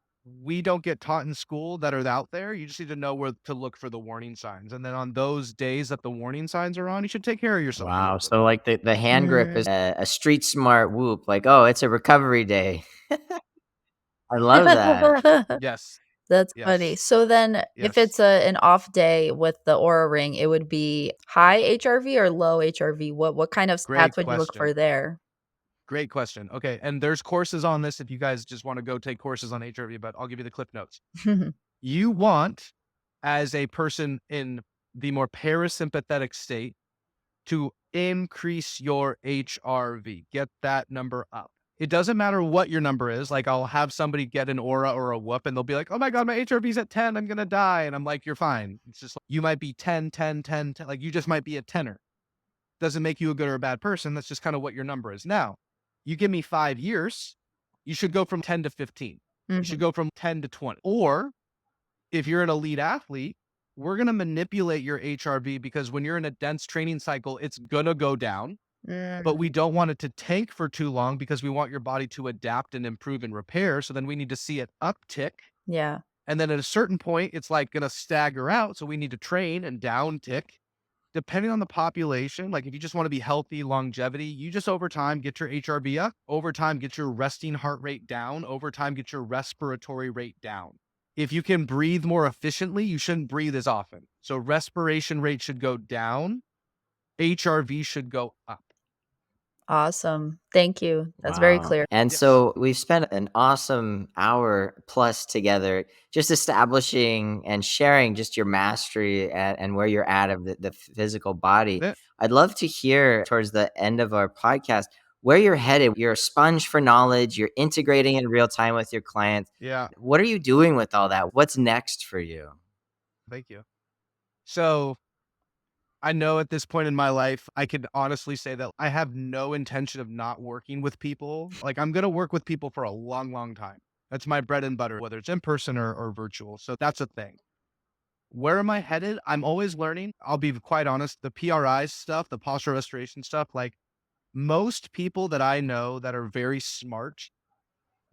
we don't get taught in school that are out there. You just need to know where to look for the warning signs. And then on those days that the warning signs are on, you should take care of yourself a Wow. little bit So, more. like, the hand grip Mm. is a street smart whoop, like, "Oh, it's a recovery day." I love that. Yes. That's funny. Yes. So then if Yes. it's an off day with the Aura Ring, it would be high HRV or low HRV? What kind of Great stats would you look for question. there? Great question. Okay. And there's courses on this if you guys just want to go take courses on HRV, but I'll give you the clip notes. You want, as a person in the more parasympathetic state, to increase your HRV, get that number up. It doesn't matter what your number is. Like, I'll have somebody get an aura or a whoop and they'll be like, oh my God, my HRV's at 10. I'm going to die. And I'm like, you're fine. It's just like, you might be 10, 10, 10, 10. Like, you just might be a tenner. Doesn't make you a good or a bad person. That's just kind of what your number is. Now, you give me 5 years, you should go from 10 to 15. You should Mhm. go from 10 to 20. Or if you're an elite athlete, we're going to manipulate your HRV because when you're in a dense training cycle, it's going to go down, but we Mm. don't want it to tank for too long because we want your body to adapt and improve and repair. So then we need to see it uptick. Yeah. And then at a certain point, it's like going to stagger out. So we need to train and down tick. Depending on the population, like if you just want to be healthy, longevity, you just over time get your HRV up, over time get your resting heart rate down, over time get your respiratory rate down. If you can breathe more efficiently, you shouldn't breathe as often. So respiration rate should go down, HRV should go up. Awesome. Thank you. That's very Wow. clear. And Yes. so we've spent an awesome hour plus together just establishing and sharing just your mastery and where you're at of the physical body. Yeah. I'd love to hear towards the end of our podcast where you're headed. You're a sponge for knowledge, you're integrating in real time with your clients. Yeah. What are you doing with all that? What's next for you? Thank you. So I know at this point in my life, I can honestly say that I have no intention of not working with people. Like, I'm going to work with people for a long, long time. That's my bread and butter, whether it's in person or virtual. So that's a thing. Where am I headed? I'm always learning. I'll be quite honest. The PRI stuff, the posture restoration stuff, like most people that I know that are very smart,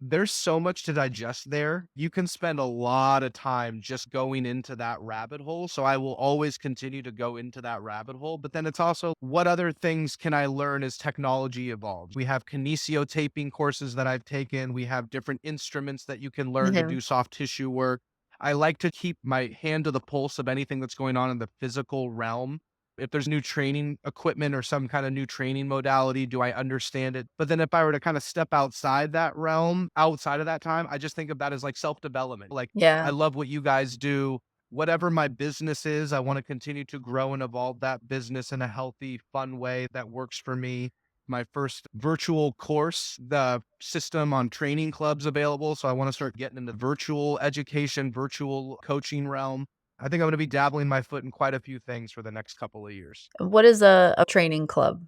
there's so much to digest there. You can spend a lot of time just going into that rabbit hole. So I will always continue to go into that rabbit hole. But then it's also what other things can I learn as technology evolves? We have kinesiotaping courses that I've taken. We have different instruments that you can learn to Mhm. do soft tissue work. I like to keep my hand to the pulse of anything that's going on in the physical realm. If there's new training equipment or some kind of new training modality, do I understand it? But then if I were to kind of step outside that realm, outside of that time, I just think of that as like self-development. Like, I Yeah. love what you guys do. Whatever my business is, I want to continue to grow and evolve that business in a healthy, fun way that works for me. My first virtual course, the system on training clubs available. So I want to start getting into virtual education, virtual coaching realm. I think I'm going to be dabbling my foot in quite a few things for the next couple of years. What is a training club?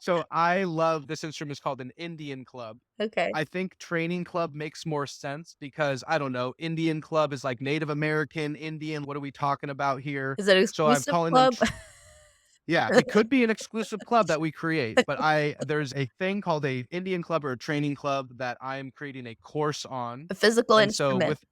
So I love this instrument is called an Indian club. Okay. I think training club makes more sense because I don't know, Indian club is like Native American, Indian. What are we talking about here? Is it So I'm exclusive calling them club? yeah, it could be an exclusive club that we create, but there's a thing called a Indian club or a training club that I'm creating a course on. A physical And so instrument. with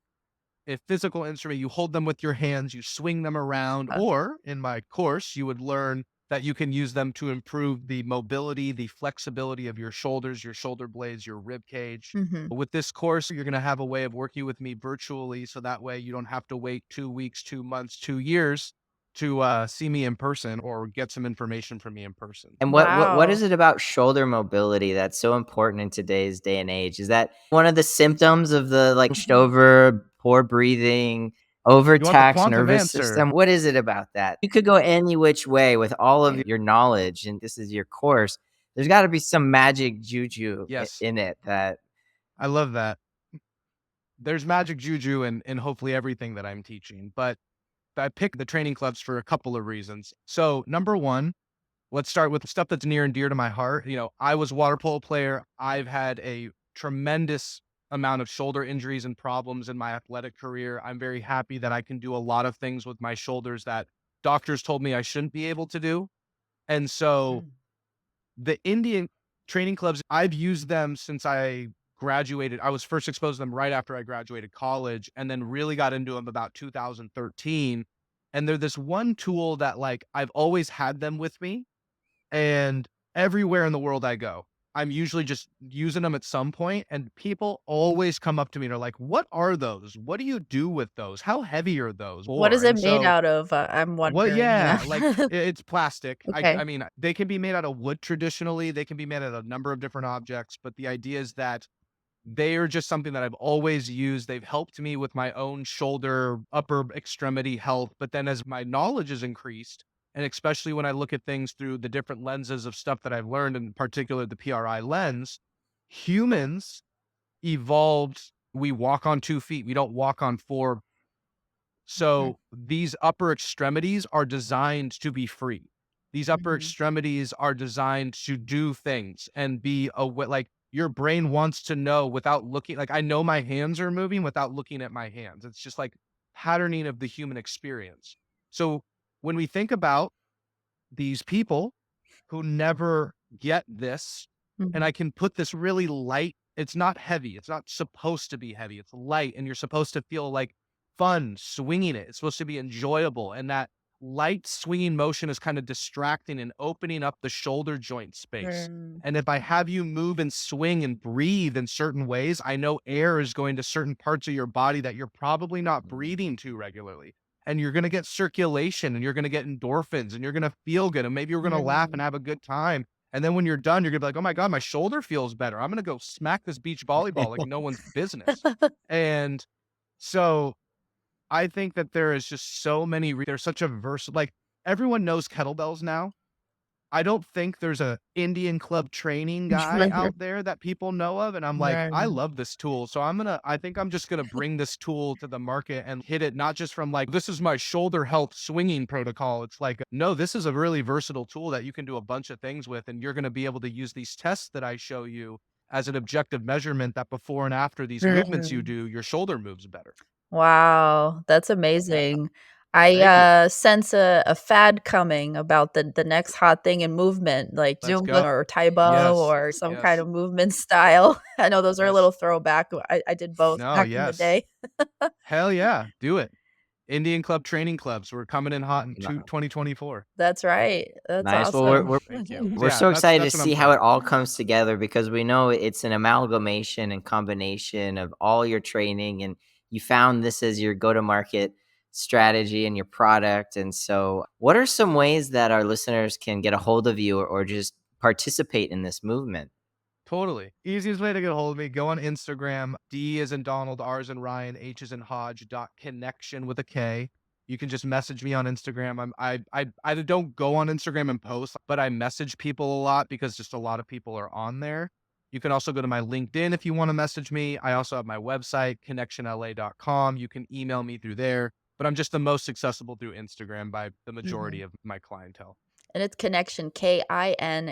a physical instrument, you hold them with your hands, you swing them around, Uh, or in my course, you would learn that you can use them to improve the mobility, the flexibility of your shoulders, your shoulder blades, your rib cage. mhm. With this course, you're going to have a way of working with me virtually. So that way you don't have to wait 2 weeks, 2 months, 2 years to see me in person or get some information from me in person. And what Wow. is it about shoulder mobility that's so important in today's day and age? Is that one of the symptoms of the, like, hunched over, poor breathing, You want the overtaxed quantum nervous answer? system? What is it about that? You could go any which way with all of your knowledge, and this is your course. There's gotta be some magic juju Yes, in it that I love that. There's magic juju in hopefully everything that I'm teaching, but I picked the training clubs for a couple of reasons. So, number one, let's start with the stuff that's near and dear to my heart. You know, I was a water polo player. I've had a tremendous amount of shoulder injuries and problems in my athletic career. I'm very happy that I can do a lot of things with my shoulders that doctors told me I shouldn't be able to do. And so Mm. the Indian training clubs, I've used them since I graduated. I was first exposed to them right after I graduated college and then really got into them about 2013. And they're this one tool that like I've always had them with me and everywhere in the world I go, I'm usually just using them at some point, and people always come up to me and are like, "What are those? What do you do with those? How heavy are those What for?" is it And made so, out of? I'm well, wondering, yeah, like it's plastic. I Okay. mean, they can be made out of wood traditionally. They can be made out of a number of different objects, but the idea is that they are just something that I've always used. They've helped me with my own shoulder, upper extremity health. But then as my knowledge has increased, and especially when I look at things through the different lenses of stuff that I've learned, in particular the PRI lens, Humans evolved, we walk on 2 feet, we don't walk on 4. Mhm, So these upper extremities are designed to be free. These upper mhm, extremities are designed to do things and be aware. Like your brain wants to know without looking. Like I know my hands are moving without looking at my hands. It's just like patterning of the human experience. So when we think about these people who never get this, and mhm, I can put this really light, it's not heavy, it's not supposed to be heavy, it's light, and you're supposed to feel, like, fun swinging it, it's supposed to be enjoyable, and that light swinging motion is kinda distracting and opening up the shoulder joint space, mm, and if I have you move and swing and breathe in certain ways, I know air is going to certain parts of your body that you're probably not breathing to regularly, and you're gonna get circulation, and you're gonna get endorphins, and you're gonna feel good, and maybe you're gonna laugh mm. and have a good time. And then when you're done, you're gonna be like, "Oh my god, my shoulder feels better. I'm gonna go smack this beach volleyball like no one's business." And so I think that there is just so many. There's such a like everyone knows kettlebells now. I don't think there's a Indian club training guy out there that people know of, and I'm like, Right. "I love this tool." So I think I'm just gonna bring this tool to the market and hit it not just from like, "This is my shoulder health swinging protocol." It's like, "No, this is a really versatile tool that you can do a bunch of things with, and you're gonna be able to use these tests that I show you as an objective measurement that before and after these movements you Mhm. do, your shoulder moves better." Wow, that's Yeah. amazing. I, Thank you. sense a fad coming about the next hot thing in movement, like Let's Zumba go. or Taibo Yes. or some kind Yes. of movement style. I know those are a Yes. little throwback. I did both No, back in the yes. day. Hell yeah, do it. Indian club training clubs, we're coming in hot in No. 2024. That's right. That's Nice. Well, we're awesome. we're Thank you. So we're yeah, so that's excited to that's what I'm see how trying it to do. all comes together because we know it's an amalgamation and combination of all your training, and you found this as your go-to-market strategy and your product. And so, what are some ways that our listeners can get a hold of you or just participate in this movement? Totally. Easiest way to get a hold of me, go on Instagram, D as in Donald, R as in Ryan, H as in Hodge, dot connection with a K. You can just message me on Instagram. I don't go on Instagram and post, but I message people a lot because just a lot of people are on there. You can also go to my LinkedIn if you want to message me. I also have my website, connectionla.com. You can email me through there, but I'm just the most accessible through Instagram by the majority Mhm. of my clientele. And it's Connection, Kinecttion.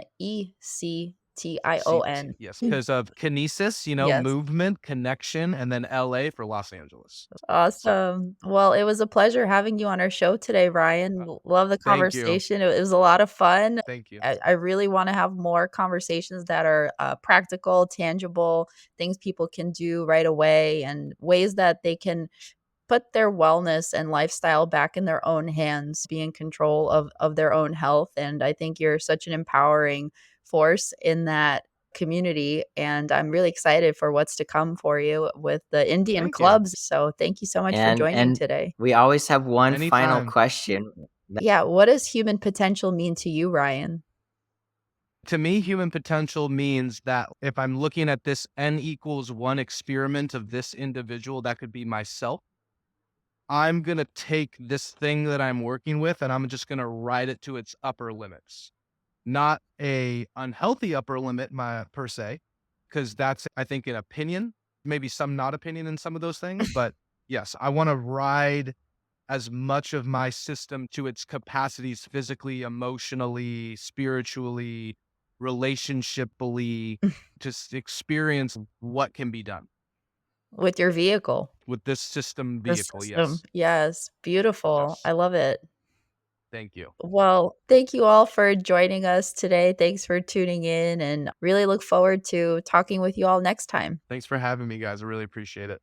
Yes, because of kinesis, Yes. movement, connection, and then LA for Los Angeles. So, Awesome. Well, it was a pleasure having you on our show today, Ryan. uh, Love the thank you. conversation. It was a lot of fun. Thank you. I really wanna have more conversations that are, practical, tangible, things people can do right away, and ways that they can put their wellness and lifestyle back in their own hands, be in control of their own health, and I think you're such an empowering force in that community, and I'm really excited for what's to come for you with the Indian Thank you. clubs, so thank you so much for joining And today. we always have one final Anytime. question. Yeah, what does human potential mean to you, Ryan? To me, human potential means that if I'm looking at this N equals one experiment of this individual, that could be myself. I'm going to take this thing that I'm working with and I'm just going to ride it to its upper limits. Not a unhealthy upper limit per se, because that's, I think, an opinion, maybe some not opinion in some of those things. But yes, I want to ride as much of my system to its capacities physically, emotionally, spiritually, relationshiply, just experience what can be done With your vehicle, with this system the vehicle. system. Yes. Yes, beautiful. Yes. I love it. Thank you. Well, thank you all for joining us today. Thanks for tuning in and really look forward to talking with you all next time. Thanks for having me, guys. I really appreciate it.